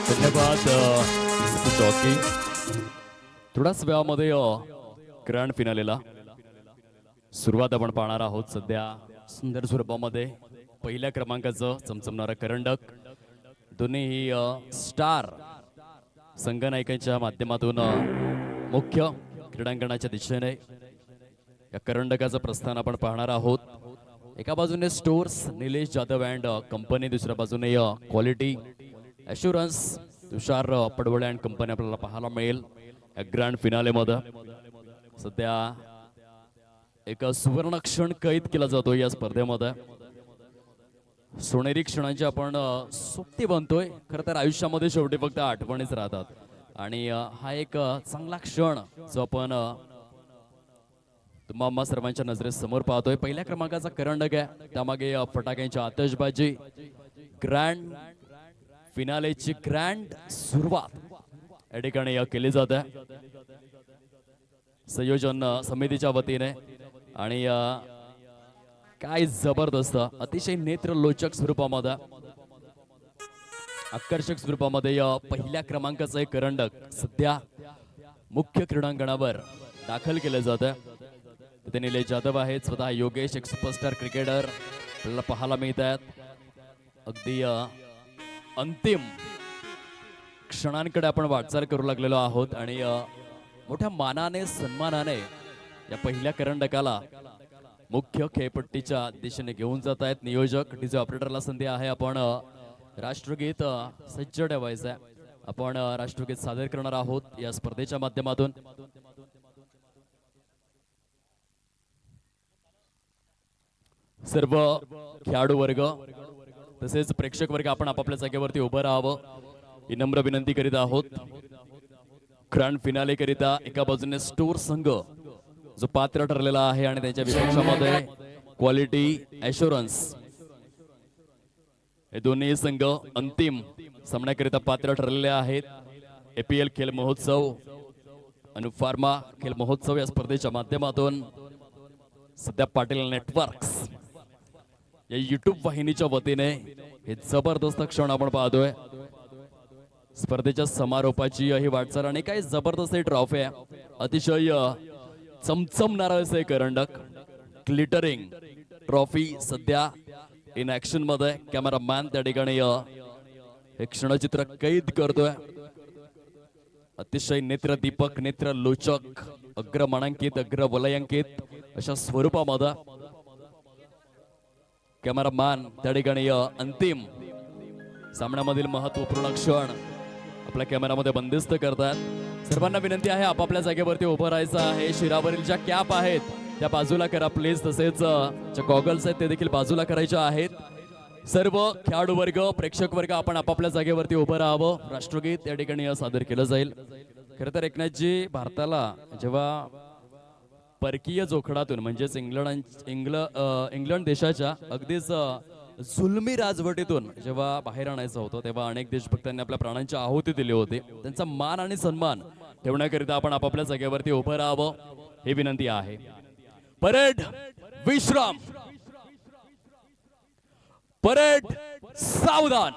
धन्यवाद जॉकी. थोड्याच वेळामध्ये ग्रँड फिनालेला सुरुवात आपण पाहणार आहोत. सध्या सुंदर स्वरूपामध्ये पहिल्या क्रमांकाचं चमचमणारं करंडक दोन्ही स्टार संघनायकांच्या माध्यमातून मुख्य क्रीडांगणाच्या दिशेने या करंडकाचं प्रस्थान आपण पाहणार आहोत. एका बाजूने stores Nilesh Jadhav and company, दुसऱ्या बाजूने quality assurance Tushar Padwale and company आपल्याला पाहायला मिळेल या ग्रँड फिनालेमध्ये. सध्या एक सुवर्ण क्षण कैद केला जातो या स्पर्धेमध्ये. सोनेरी क्षणांची आपण सोबती बनतोय. खरं तर आयुष्यामध्ये शेवटी फक्त आठवणीच राहतात आणि हा एक चांगला क्षण जो आपण तुम्हा सर्वांच्या नजरेसमोर पाहतोय. पहिल्या क्रमांकाचा करंडक आहे, त्यामागे फटाक्यांची आतषबाजी. ग्रँड फिनालेची ग्रँड सुरुवात या ठिकाणी केली जाते संयोजन समितीच्या वतीने. आणि काय जबरदस्त, अतिशय नेत्रलोचक स्वरूपामध्ये, आकर्षक स्वरूपामध्ये पहिल्या क्रमांकाचं एक करंडक सध्या मुख्य क्रीडांगणावर दाखल केलं जातं. तिथे निलेश जाधव आहेत, स्वतः योगेश एक सुपरस्टार क्रिकेटर आपल्याला पाहायला मिळत आहेत. अगदी अंतिम क्षणांकडे आपण वाटचाल करू लागलेलो आहोत आणि मोठ्या मानाने सन्मानाने या पहिल्या करंडकाला मुख्य खेळपट्टीच्या दिशेने घेऊन जात आहेत नियोजक. डीजे ऑपरेटरला संधी आहे. आपण राष्ट्रगीत सज्ज ठेवायचं आहे. आपण राष्ट्रगीत सादर करणार आहोत या स्पर्धेच्या माध्यमातून. सर्व खेळाडू वर्ग तसेच प्रेक्षक वर्ग आपण आपापल्या जागेवरती उभं राहावं ही नम्र विनंती करीत आहोत. ग्रँड फिनाले करिता एका बाजूने स्टोर संघ जो पात्र ठरलेला आहे आणि त्यांच्या विपक्षामध्ये क्वालिटी ॲश्युरन्स, हे दोन्ही संघ अंतिम सामन्याकरिता पात्र ठरलेले आहेत. APL खेल महोत्सव आणि फार्मा खेल महोत्सव या स्पर्धेच्या माध्यमातून सध्या पाटील नेटवर्क्स या YouTube वाहिनीच्या वतीने हे जबरदस्त क्षण आपण पाहतोय. स्पर्धेच्या समारोपाची ही वाटचाल आणि काही जबरदस्त ट्रॉफी आहे. अतिशय चमचमणारं असे करंडक, ग्लिटरिंग ट्रॉफी सध्या इन ऍक्शन मध्ये. कॅमेरामॅन त्या ठिकाणी हे क्षणचित्र कैद करतोय. अतिशय नेत्रदीपक, नेत्रलोचक, अग्रमानांकित, अग्रवलयांकित अशा स्वरूपामध्ये कॅमेरामॅन त्या ठिकाणी अंतिम सामन्यामधील महत्वपूर्ण क्षण आपल्या कॅमेरामध्ये बंदिस्त करतात. सर्वांना विनंती आहे आपापल्या जागेवरती उभं राहायचं आहे. शिरावरील ज्या कॅप आहेत त्या बाजूला करा प्लीज. तसेच ज्या गॉगल्स आहेत ते देखील बाजूला करायच्या आहेत. सर्व खेळाडू वर्ग, प्रेक्षक वर्ग आपण आपापल्या जागेवरती उभं राहावं. राष्ट्रगीत या ठिकाणी सादर केलं जाईल. खरं तर एकनाथजी, भारताला जेव्हा परकीय जोखडातून म्हणजेच इंग्लंड देशाच्या अगदीच जुलमी राजवटीतून जेव्हा बाहेर आणायचं होतं तेव्हा अनेक देशभक्तांनी आपल्या प्राणांची आहुती दिली होती. त्यांचा मान आणि सन्मान ठेवण्याकरिता आपण आपापल्या जागेवरती उभं राहावं ही विनंती आहे. परेड विश्राम, परेड सावधान.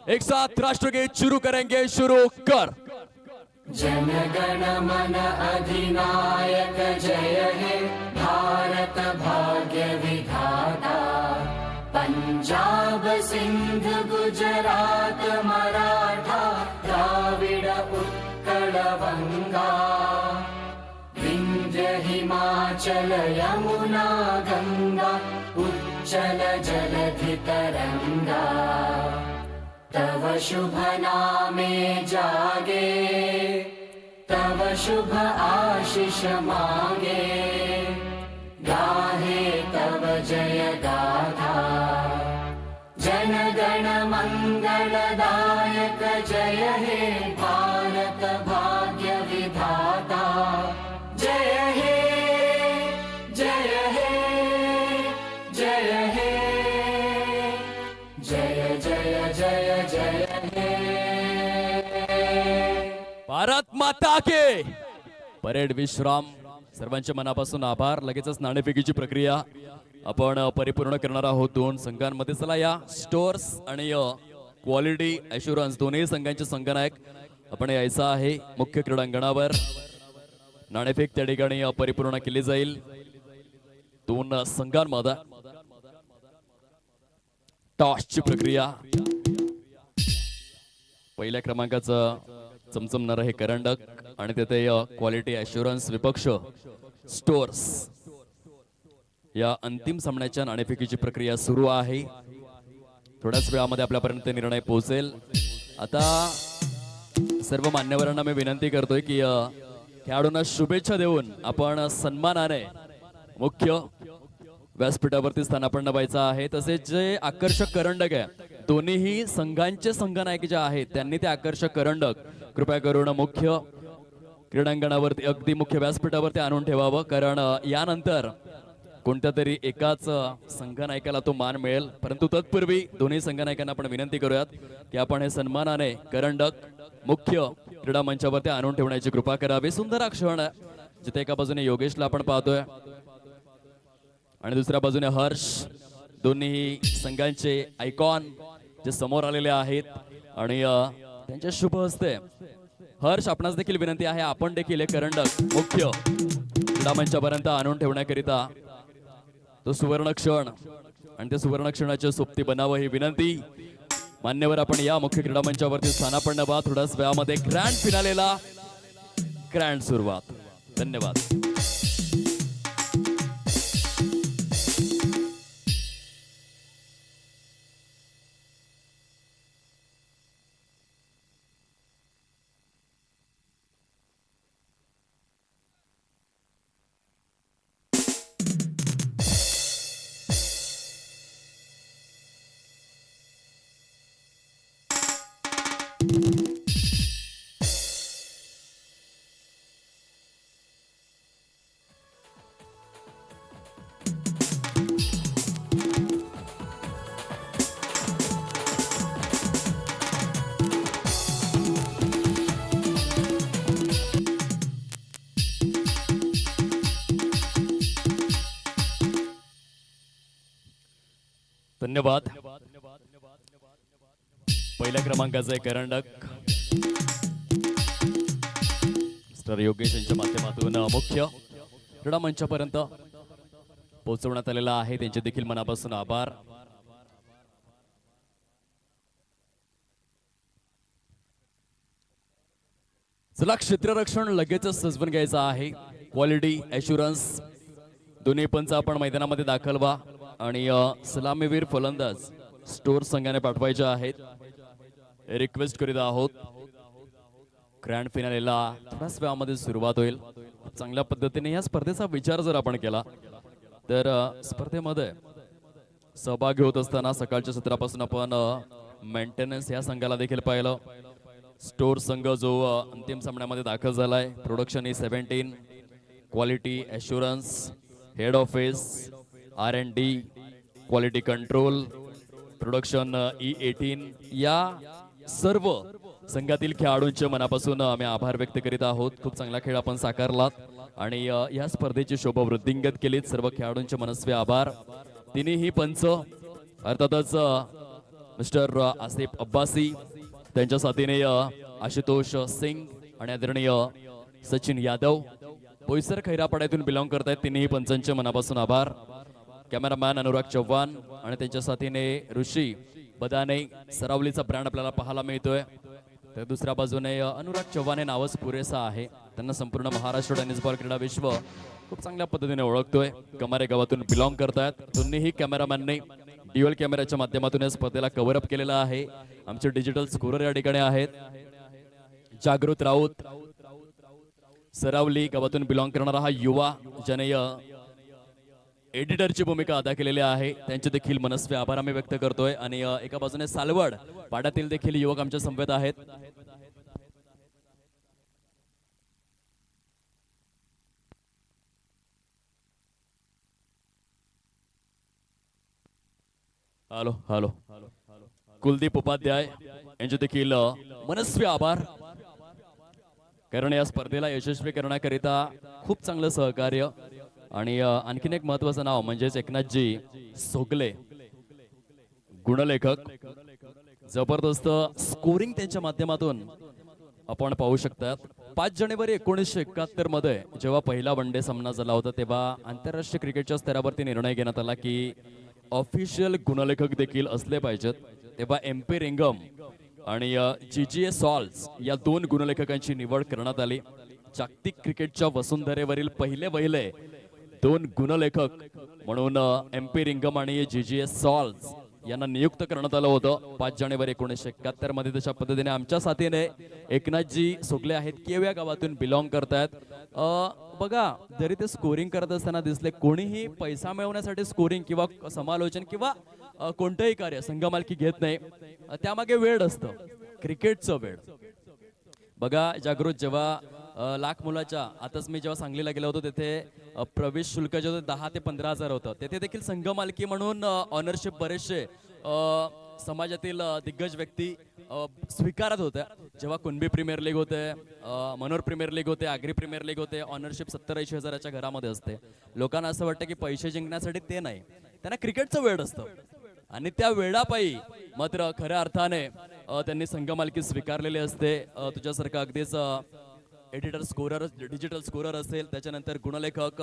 एक साथ राष्ट्रगीत शुरू करेंगे. शुरू कर. जनगण मन अधिनायक जय हे भारत भाग्य विधाता. पंजाब सिंध गुजरात मराठा द्राविड उत्कल बंगा. विंध्य हिमाचल यमुना गंगा उच्चल जलधि तरंगा. तव शुभ नामे जागे, तव शुभ आशीष मांगे. गाहे तव जय गाथा. जनगण मंगलदायक जय हे भारत भाग्य विधाता. जय हे, जय हे, जय हे, जय जय जय जय हे. भारत माता के. परेड विश्राम. सर्वांच्या मनापासून आभार. लगेचच नाणेफेकीची प्रक्रिया आपण परिपूर्ण करणार आहोत दोन संघांमध्ये. चला या स्टोर्स आणि क्वालिटी ॲश्युरन्स दोन्ही संघांचे संघनायक आपण यायचं आहे मुख्य क्रीडांगणावर. नाणेफेक त्या ठिकाणी परिपूर्ण केली जाईल दोन संघांमध्ये. टॉसची प्रक्रिया. पहिल्या क्रमांकाचं चमचमणार हे करंडक आणि तेथे क्वालिटी ॲश्युरन्स विपक्ष स्टोअर्स. या अंतिम सामन्याच्या नाणेफेकीची प्रक्रिया सुरू आहे. थोड्याच वेळामध्ये आपल्यापर्यंत निर्णय पोहोचेल. आता सर्व मान्यवरांना मी विनंती करतोय की खेळाडूंना शुभेच्छा देऊन आपण सन्मानाने मुख्य व्यासपीठावरती स्थानापन्न व्हायचं आहे. तसेच जे आकर्षक करंडक आहे दोन्हीही संघांचे संघनायक जे आहेत त्यांनी ते आकर्षक करंडक कृपया करून मुख्य क्रीडांगणावरती अगदी मुख्य व्यासपीठावरती आणून ठेवावं. कारण यानंतर कोणत्या तरी एकाच संघनायकाला तो मान मिळेल. परंतु तत्पूर्वी दोन्ही संघनायकांना आपण विनंती करूयात की आपण हे सन्मानाने करंडक मुख्य क्रीडा मंचावरती आणून ठेवण्याची कृपा करावी. सुंदर क्षण जिथे एका बाजूने योगेशला आपण पाहतोय आणि दुसऱ्या बाजूने हर्ष. दोन्ही संघांचे आयकॉन जे समोर आलेले आहेत आणि त्यांच्या शुभ हस्ते हर्ष आपणास देखील विनंती आहे आपण देखील हे करंडक मुख्य क्रीडा मंचापर्यंत आणून ठेवण्याकरिता तो सुवर्ण क्षण आणि त्या सुवर्ण क्षणाच्या सोबती बनावं ही विनंती. मान्यवर आपण या मुख्य क्रीडा मंचावरती स्थानापन्न व्हा. थोड्याच वेळामध्ये ग्रँड फिनालेला ग्रँड सुरुवात. धन्यवाद. धन्यवाद. पहिल्या क्रमांकाचे करंडक मिस्टर योगेश यांच्या माध्यमातून मुख्य क्रीडा मंचापर्यंत पोहोचवण्यात आलेला आहे. त्यांचे देखील मनापासून आभार. चला क्षेत्ररक्षण लगेच सजवून घ्यायचं आहे. क्वालिटी ॲश्युरन्स दोन्ही पंच आपण मैदानामध्ये दाखल व्हा आणि सलामीवीर फलंदाज स्टोअर संघाने पाठवायचे आहेत. रिक्वेस्ट करीत आहोत. ग्रँड फिनालेला थोड्याच वेळामध्ये सुरुवात होईल. चांगल्या पद्धतीने या स्पर्धेचा विचार जर आपण केला तर स्पर्धेमध्ये सहभागी होत असताना सकाळच्या सत्रापासून आपण मेंटेनन्स या संघाला देखील पाहिलं. स्टोअर संघ जो अंतिम सामन्यामध्ये दाखल झालाय. Production E17, quality assurance, head office R&D, quality control, production E18 या सर्व संघातील खेळाडूंचे मनापासून आम्ही आभार व्यक्त करीत आहोत. खूप चांगला खेळ आपण साकारलात आणि या स्पर्धेची शोभा वृद्धिंगत केलीत. सर्व खेळाडूंचे मनस्वी आभार. तिन्ही पंच अर्थातच मिस्टर आसिफ अब्बासी, त्यांच्या साथीने आशुतोष सिंग आणि आदरणीय सचिन यादव बोईसर खैरापाड्यातून बिलॉंग करतायत. तिन्ही पंचांचे मनापासून आभार. कॅमेरामॅन अनुराग चव्हाण आणि त्यांच्या साथीने ऋषी बदाने सरावलीचा ब्रँड आपल्याला पाहायला मिळतोय. तर दुसऱ्या बाजूने अनुराग चव्हाण हे नावच पुरेसा आहे. त्यांना संपूर्ण महाराष्ट्र टेनिस बॉल क्रीडा विश्व खूप चांगल्या पद्धतीने ओळखतोय. कमारे गावातून बिलॉंग करतायत. दोन्ही कॅमेरामॅनने ड्युअल कॅमेराच्या माध्यमातून या स्पर्धेला कव्हर अप केलेला आहे. आमचे डिजिटल स्कोरर या ठिकाणी आहेत. जागृत राऊत सरावली गावातून बिलॉंग करणारा हा युवा ज्याने एडिटरची भूमिका अदा केलेली आहे. त्यांचे देखील मनस्वी आभार आम्ही व्यक्त करतोय. आणि एका बाजूने सालवड पाड्यातील देखील युवक आमच्या समवेत आहेत. हॅलो हॅलो कुलदीप उपाध्याय यांचे देखील मनस्वी आभार. कारण या स्पर्धेला यशस्वी करण्याकरिता खूप चांगलं सहकार्य. आणि आणखीन एक महत्वाचं नाव म्हणजेच एकनाथजी सोगले गुणलेखक जबरदस्त स्कोरिंग त्यांच्या माध्यमातून आपण पाहू शकतात. 5 जानेवारी 1971 मध्ये जेव्हा पहिला वनडे सामना झाला होता तेव्हा आंतरराष्ट्रीय क्रिकेटच्या स्तरावरती निर्णय घेण्यात आला की ऑफिशियल गुणलेखक देखील असले पाहिजेत. तेव्हा MP रिंगम आणि GGA सॉल्स या 2 गुणलेखकांची निवड करण्यात आली. जागतिक क्रिकेटच्या वसुंधरेवरील पहिले 2 गुणलेखक म्हणून MP रिंगम आणि GGA सॉल्स यांना नियुक्त करण्यात आलं होतं 5 जानेवारी 1971 मध्ये. तशा पद्धतीने आमच्या साथीने एकनाथजी सोगले आहेत, केव्या गावातून बिलॉंग करतायत. बघा, जरी ते स्कोरिंग करत असताना दिसले, कोणीही पैसा मिळवण्यासाठी स्कोरिंग किंवा समालोचन किंवा कोणतंही कार्य संघमालकी घेत नाही. त्यामागे वेळ असतं, क्रिकेटचं वेळ. बघा जागृत, जेव्हा लाख मुलाच्या आताच मी जेव्हा सांगलीला गेलो होतो तेथे प्रवेश शुल्क जे होतं 10 ते 15,000 होतं. तेथे देखील संघमालकी म्हणून ऑनरशिप बरेचसे समाजातील दिग्गज व्यक्ती स्वीकारत होत्या. जेव्हा कुणबी प्रीमियर लीग होते, मनोर प्रीमियर लीग होते, आगरी प्रीमियर लीग होते, ऑनरशिप 70-80 हजाराच्या घरामध्ये असते. लोकांना असं वाटतं की पैसे जिंकण्यासाठी ते नाही, त्यांना क्रिकेटचं वेळ असतं. आणि त्या वेळापायी मात्र खऱ्या अर्थाने त्यांनी संघमालकी स्वीकारलेली असते. तुझ्यासारखं अगदीच एडिटर स्कोरर, डिजिटल स्कोरर असेल, त्याच्यानंतर गुणलेखक,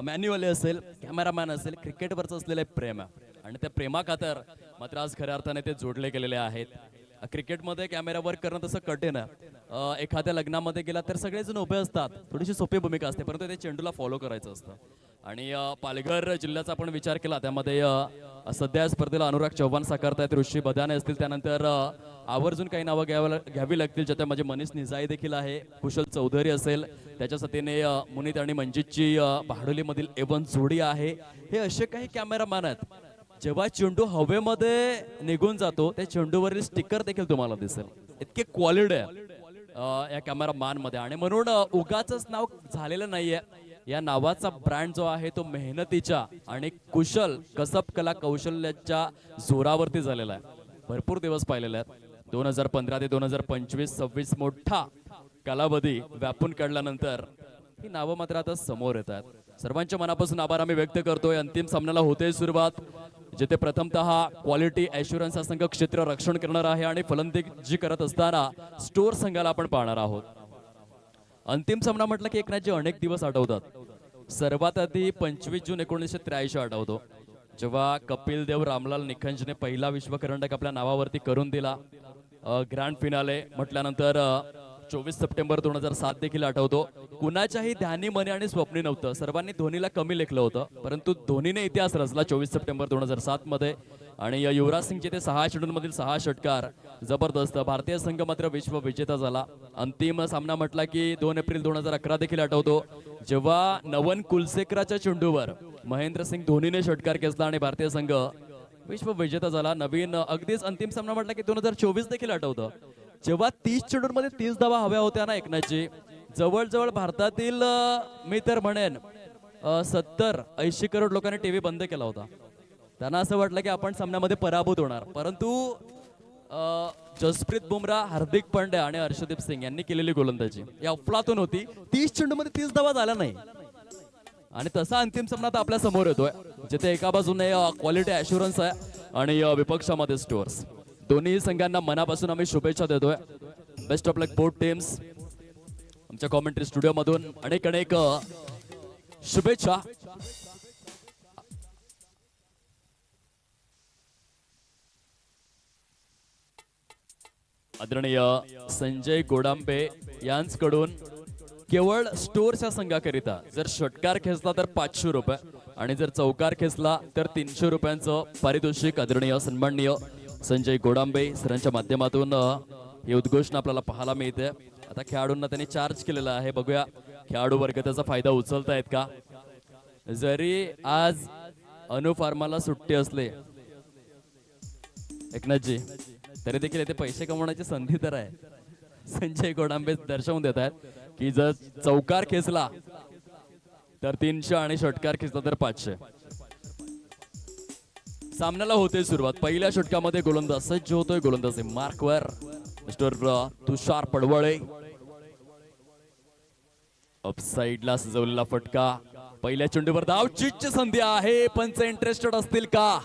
मॅन्युअली असेल, कॅमेरामॅन असेल, क्रिकेटवरचं असलेलं प्रेम आहे. आणि त्या प्रेमाखातर मात्र आज खऱ्या अर्थाने ते जोडले गेलेले आहेत. क्रिकेटमध्ये कॅमेरा वर्क करणं तसं कठीण आहे. एखाद्या लग्नामध्ये गेला तर सगळेजण उभे असतात, थोडीशी सोपी भूमिका असते, परंतु ते चेंडूला फॉलो करायचं असतं. आणि पालघर जिल्ह्याचा आपण विचार केला त्यामध्ये सध्या स्पर्धेला अनुराग चव्हाण साकारतायत, ऋषी बदाने असतील, त्यानंतर आवर्जून काही नावं घ्यावी लागतील, ज्यात म्हणजे मनीष निजाई देखील आहे, कुशल चौधरी असेल, त्याच्या साथीने मुनीत आणि मंजितची भाडोलीमधील एवन जोडी आहे. हे असे काही कॅमेरामॅन आहेत, जेव्हा चेंडू हवेमध्ये निघून जातो त्या चेंडूवरील स्टिकर देखील तुम्हाला दिसेल. इतके क्वालिटी आहे या कॅमेरामॅन मध्ये. आणि म्हणून उगाचच नाव झालेलं नाहीये. या नावाचा ब्रँड जो आहे तो मेहनतीच्या आणि कुशल कसब कला कौशल्याच्या जोरावरती झालेला आहे. भरपूर दिवस पाहिलेले आहेत. 2015 ते 2025-26 मोठा कालावधी व्यापून काढल्यानंतर ही नावं मात्र आता समोर येत आहेत. सर्वांच्या मनापासून आभार आम्ही व्यक्त करतोय. अंतिम सामन्याला होते सुरुवात, जिथे प्रथमतः क्वालिटी ॲश्युरन्स हा संघ क्षेत्र रक्षण करणार आहे आणि फलंदाजी करत असताना स्टोर संघाला आपण पाहणार आहोत. अंतिम सामना म्हटलं की एकनाथजी अनेक दिवस आठवतात. सर्वात आधी 25 जून 1983 आठवतो, जेव्हा कपिल देव रामलाल निखंजने पहिला विश्वकरंडक आपल्या नावावरती करून दिला. ग्रँड फिनाले म्हटल्यानंतर 24 सप्टेंबर 2007 देखील आठवतो. कुणाच्याही ध्यानी मनी आणि स्वप्नी नव्हतं. सर्वांनी धोनीला कमी लेखलं होतं, परंतु धोनीने इतिहास रचला 24 सप्टेंबर 2007 मध्ये. आणि युवराज सिंगचे ते 6 चेंडूंमधील 6 षटकार जबरदस्त. भारतीय संघ मात्र विश्व विजेता झाला. अंतिम सामना म्हटला की 2 एप्रिल 2011 देखील आठवतो, जेव्हा नवन कुलसेकराच्या चेंडूवर महेंद्रसिंग धोनीने षटकार खेचला आणि भारतीय संघ विश्व विजेता झाला. नवीन अगदीच अंतिम सामना म्हटला की 2024 देखील आठवतं, जेव्हा 30 चेंडूंमध्ये 30 धावा हव्या होत्या ना एकनाथजी. जवळजवळ भारतातील मी तर म्हणेन 70-80 करोड लोकांनी टीव्ही बंद केला होता. त्यांना असं वाटलं की आपण सामन्यामध्ये पराभूत होणार, परंतु जसप्रीत बुमराह, हार्दिक पांड्या आणि हर्षदीप सिंग यांनी केलेली गोलंदाजी या अफलातून होती. 30 चेंडूमध्ये 30 धावा झाल्या नाही. आणि तसा अंतिम सामना आता आपल्या समोर येतोय, जिथे एका बाजूने क्वालिटी ॲश्युरन्स आहे आणि विपक्षामध्ये स्टोअर्स. दोन्ही संघांना मनापासून आम्ही शुभेच्छा देतोय. Best of luck both teams. आमच्या कॉमेंट्री स्टुडिओ मधून अनेक अनेक शुभेच्छा. आदरणीय संजय गोडांबे यांच्याकडून केवळ स्टोअरच्या संघाकरिता जर षटकार खेचला तर 500 रुपये आणि जर चौकार खेचला तर 300 रुपयांचं पारितोषिक आदरणीय सन्माननीय संजय गोडांबे सरांच्या माध्यमातून ही उद्घोषणा आपल्याला पाहायला मिळते. आता खेळाडूंना त्यांनी चार्ज केलेला आहे. बघूया खेळाडू वर्ग त्याचा फायदा उचलतायत का. जरी आज अनु फार्माला सुट्टी असले एकनाथजी, तरी देखील येथे पैसे कमवण्याची संधी तर आहे. संजय गोडांबे दर्शवून देत आहेत की जर चौकार खेचला तर 300 आणि षटकार खेचला तर 500. सामन्याला होते सुरुवात. पहिल्या षटकामध्ये गोलंदाज सज्ज होतोय. गोलंदाज मार्कवर मिस्टर तुषार पडवळे. अपसाइडला सजवलेला फटका. पहिल्या चेंडूवर धावचीची संधी आहे. पंच इंटरेस्टेड असतील का.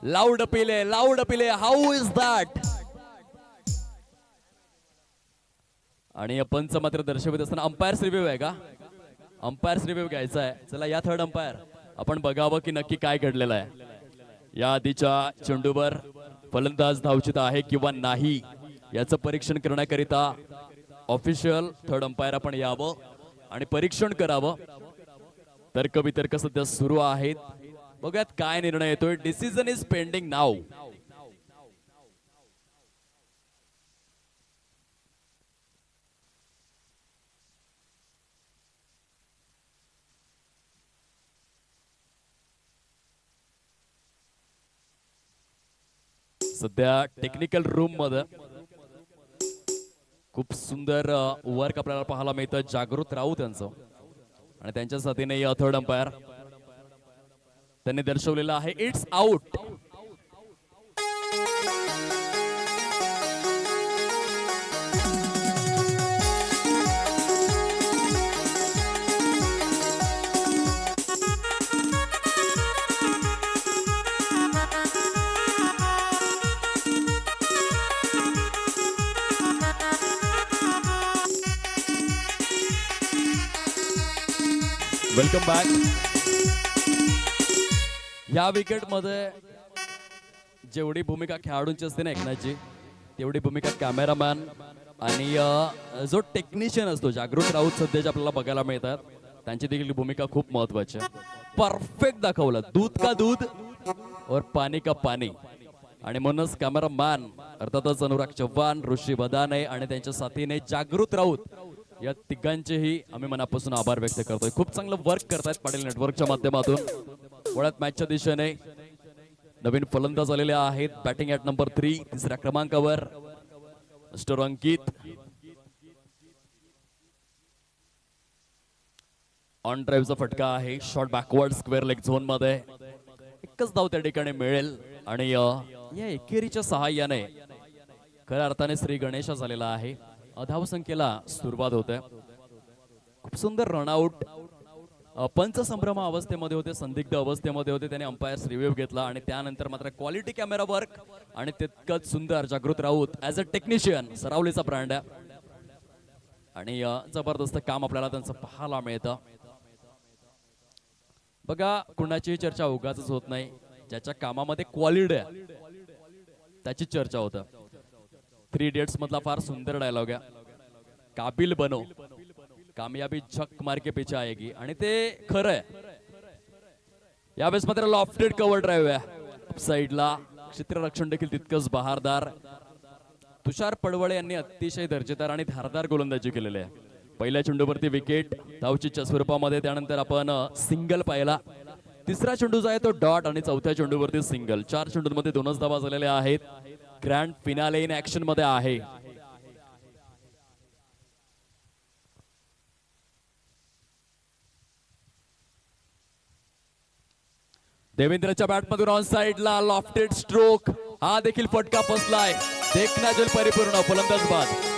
लाऊड पिले हाऊ इज दॅट. आणि पंच मात्र दर्शवित असताना अंपायर्स रिव्ह्यू आहे का? अंपायर्स रिव्ह्यू घ्यायचा आहे. चला या थर्ड अंपायर आपण बघावं की नक्की काय घडलेलं आहे. या आधीच्या चेंडूवर फलंदाज धावचित आहे किंवा नाही याचं परीक्षण करण्याकरिता ऑफिशियल थर्ड अंपायर आपण यावं आणि परीक्षण करावं. तर्कवितर्क सध्या सुरू आहेत. बघूयात काय निर्णय येतोय. डिसिजन इज पेंडिंग नाव. सध्या टेक्निकल रूम मध्ये खूप सुंदर वर्क आपल्याला पाहायला मिळतं जागृत राऊत यांचं आणि त्यांच्या साथीने या थर्ड अंपायर त्यांनी दर्शवलेलं आहे इट्स आउट. Welcome back. या विकेट मध्ये जेवढी भूमिका खेळाडूंची असते ना एकनाथजी, तेवढी भूमिका कॅमेरामॅन आणि जो टेक्निशियन असतो जागृत राऊत सध्याचे आपल्याला बघायला मिळतात, त्यांची देखील भूमिका खूप महत्वाची आहे. परफेक्ट दाखवलं, दूध का दूध और पाणी का पाणी. आणि म्हणूनच कॅमेरामॅन अर्थातच अनुराग चव्हाण, ऋषी बदाने आणि त्यांच्या साथीने जागृत राऊत या तिघांचेही आम्ही मनापासून आभार व्यक्त करतोय. खूप चांगलं वर्क करतायत पाटील नेटवर्कच्या माध्यमातून. वळत मॅचच्या दिशेने नवीन फलंदाज आलेले आहेत. बॅटिंग ॲट नंबर 3 तिसऱ्या क्रमांकावर मिस्टर अंकित. ऑन ड्राईव्हचा फटका आहे. Shot backward square leg zone मध्ये एकच धाव त्या ठिकाणी मिळेल आणि या एकेरीच्या सहाय्याने खऱ्या अर्थाने श्री गणेश झालेला आहे. धावसंख्येला सुरुवात होते. खूप सुंदर रनआउट. पंच संभ्रम अवस्थेमध्ये होते, संदिग्ध अवस्थेमध्ये होते. त्याने अंपायर्स रिव्ह्यू घेतला आणि त्यानंतर मात्र क्वालिटी कॅमेरा वर्क आणि तितकंच सुंदर Jagrut Raut as a technician, सरावलीचा ब्रँड आहे आणि जबरदस्त काम आपल्याला त्यांचं पाहायला मिळतं. बघा, कुणाची चर्चा उगाच होत नाही. ज्याच्या कामामध्ये क्वालिटी आहे त्याची चर्चा होतं. 3 इडियट्स मधला फार सुंदर डायलॉग आहे, काबिल बनो कामयाबी झक मार के पीछे आएगी. आणि ते खरं आहे. यावेळेस मात्र लॉफ्टेड कव्हर ड्राईव्ह आहे साईडला. क्षेत्ररक्षण देखील तितकंच बहारदार. तुषार पडवळे यांनी अतिशय दर्जेदार आणि धारदार गोलंदाजी केलेली आहे. पहिल्या चेंडूवरती विकेट धावचीच्या स्वरूपामध्ये, त्यानंतर आपण सिंगल पाहिला. तिसरा चेंडू जो आहे तो डॉट आणि चौथ्या चेंडूवरती सिंगल. 4 चेंडूंमध्ये 2च धावा झालेल्या आहेत. ग्रँड फिनाले इन ऍक्शन मध्ये आहे. देवेंद्रच्या बॅटमधून ऑन साइडला लॉफ्टेड स्ट्रोक. हा देखील फटका फसलाय. देखना जल परिपूर्ण फलंदाज बाद.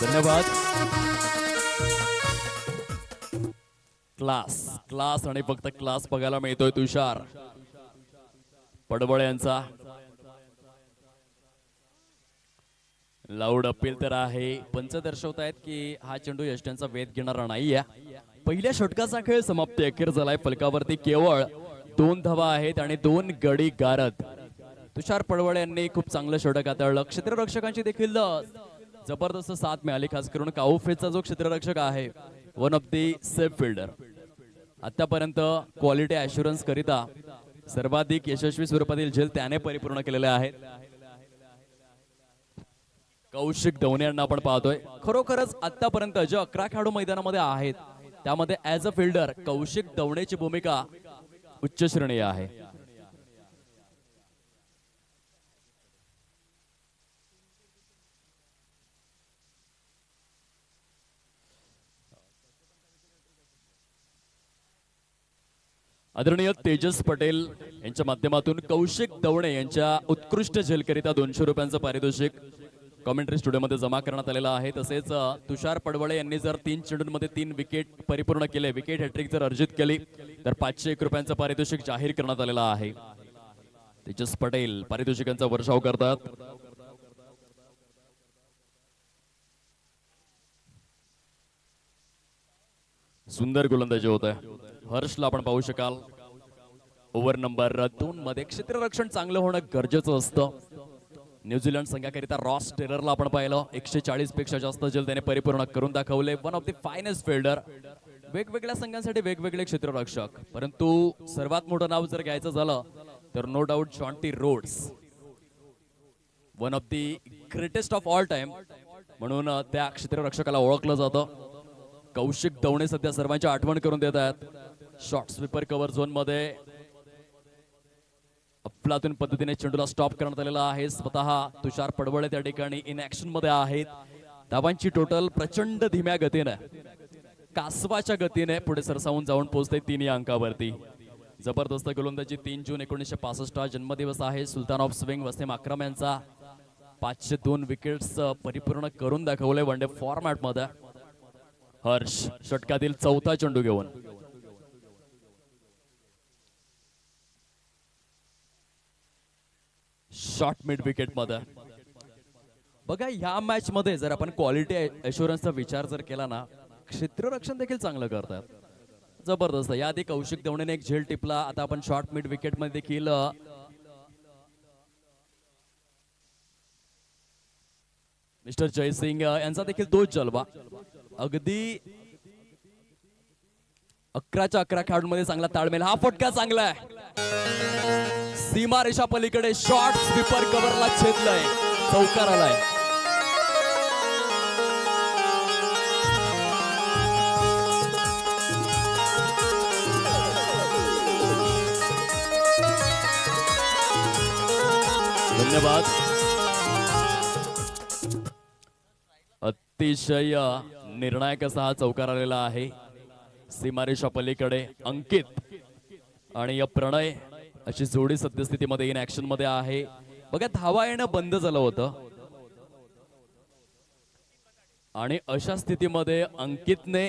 धन्यवाद. क्लास आणि फक्त क्लास बघायला मिळतोय तुषार पडवळे यांचा. लाऊड अपील तर आहे. पंच दर्शवत आहेत की हा चेंडू यष्ट्यांचा वेध घेणारा नाहीये. पहिल्या षटकाचा खेळ समाप्ती अखेर झालाय. फलकावरती केवळ 2 धावा आहेत आणि 2 गडी गारद. तुषार पडवळे यांनी खूप चांगलं षटक हाताळलं. क्षेत्ररक्षकांची देखील जबरदस्त साथ मिळाली. खास करून काउफेचा जो क्षेत्ररक्षक आहे, one of the safe fielder, आतापर्यंत क्वालिटी ऍश्युरन्स करिता सर्वाधिक यशस्वी स्वरूपातील झेल त्याने परिपूर्ण केलेले आहेत. कौशिक दवणे यांना आपण पाहतोय. खरोखरच आतापर्यंत जे 11 खेळाडू मैदानामध्ये आहेत त्यामध्ये ऍज अ फिल्डर कौशिक दवणेची भूमिका उच्च श्रेणीय आहे. आदरणीय तेजस पटेल यांच्या माध्यमातून कौशिक दवणे यांच्या उत्कृष्ट झेलकरिता 200 रुपयांचं पारितोषिक कॉमेंट्री स्टुडिओमध्ये जमा करण्यात आलेलं आहे. तसेच तुषार पडवळे यांनी जर 3 चेंडूंमध्ये 3 विकेट परिपूर्ण केले, विकेट हॅट्रिक जर अर्जित केली तर 501 रुपयांचं पारितोषिक जाहीर करण्यात आलेलं आहे. तेजस पटेल पारितोषिकांचा वर्षाव करतात. सुंदर गोलंदाजी होत आहे. हर्षला आपण पाहू शकाल ओव्हर नंबर 2 मध्ये क्षेत्ररक्षण चांगलं होणं गरजेचं असतं. न्यूझीलंड संघाकरिता रॉस टेलरला आपण पाहिलं 140 पेक्षा जास्त जल त्याने परिपूर्ण करून दाखवले. One of the finest fielder. वेगवेगळ्या संघांसाठी वेगवेगळे क्षेत्ररक्षक, परंतु सर्वात मोठं नाव जर घ्यायचं झालं तर no doubt Jonty Rhodes, one of the greatest of all time म्हणून त्या क्षेत्ररक्षकाला ओळखलं जातं. कौशिक दवणे सध्या सर्वांची आठवण करून देत आहेत. शॉर्ट स्वीपर कव्हर झोन मध्ये अफलातून पद्धतीने चेंडूला स्टॉप करण्यात आलेला आहे. स्वतः तुषार पडवळे त्या ठिकाणी इन ऍक्शन मध्ये आहेत. धावांची टोटल प्रचंड धीम्या गतीने, कासवाच्या गतीने पुढे सरसावून जाऊन पोहोचते 3 या अंकावरती. जबरदस्त गोलंदाजी. 3 जून 1965 जन्मदिवस आहे सुलतान ऑफ स्विंग वसीम अक्रम यांचा. 502 विकेट्स परिपूर्ण करून दाखवले वन डे फॉर्मॅट मध्ये. हर्ष षटकातील 4था चेंडू घेऊन शॉर्ट मिड विकेट मध्ये. बघा ह्या मॅच मध्ये जर आपण क्वालिटी अश्युरन्सचा विचार जर केला ना, क्षेत्ररक्षण देखील चांगलं करतात. जबरदस्त. याआधी कौशिक दवणेने एक झेल टिपला. आता आपण शॉर्ट मिड विकेट मध्ये देखील मिस्टर जयसिंग यांचा देखील तोच जलवा. अगदी 11च्या 11 खेळाडूंमध्ये चांगला ताळमेळ. हा फटका चांगला आहे. सीमा रेषा पलीकडे शॉर्ट स्वीपर कव्हरला छेदलाय, चौकार आलाय. धन्यवाद. अतिशय निर्णायक असा हा चौकार आलेला आहे. सीमारेषा पलीकडे अंकित आणि प्रणय अशी जोडी सद्यस्थितीमध्ये इन ऍक्शन मध्ये आहे. बघा धावा येणं बंद झालं होतं आणि अशा स्थितीमध्ये अंकितने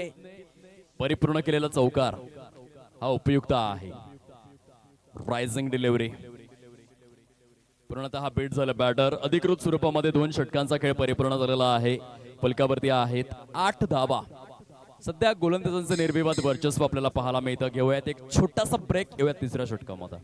परिपूर्ण केलेला चौकार हा उपयुक्त आहे. रायझिंग डिलिव्हरी पूर्णतः बीट झालं. बॅटर अधिकृत स्वरूपामध्ये 2 षटकांचा खेळ परिपूर्ण झालेला आहे. फलकावरती आहेत 8 धावा. सध्या गोलंदाजांचं निर्विवाद वर्चस्व आपल्याला पाहायला मिळतं. घेऊयात एक छोटासा ब्रेक, घेऊयात 3ऱ्या षटकामध्ये.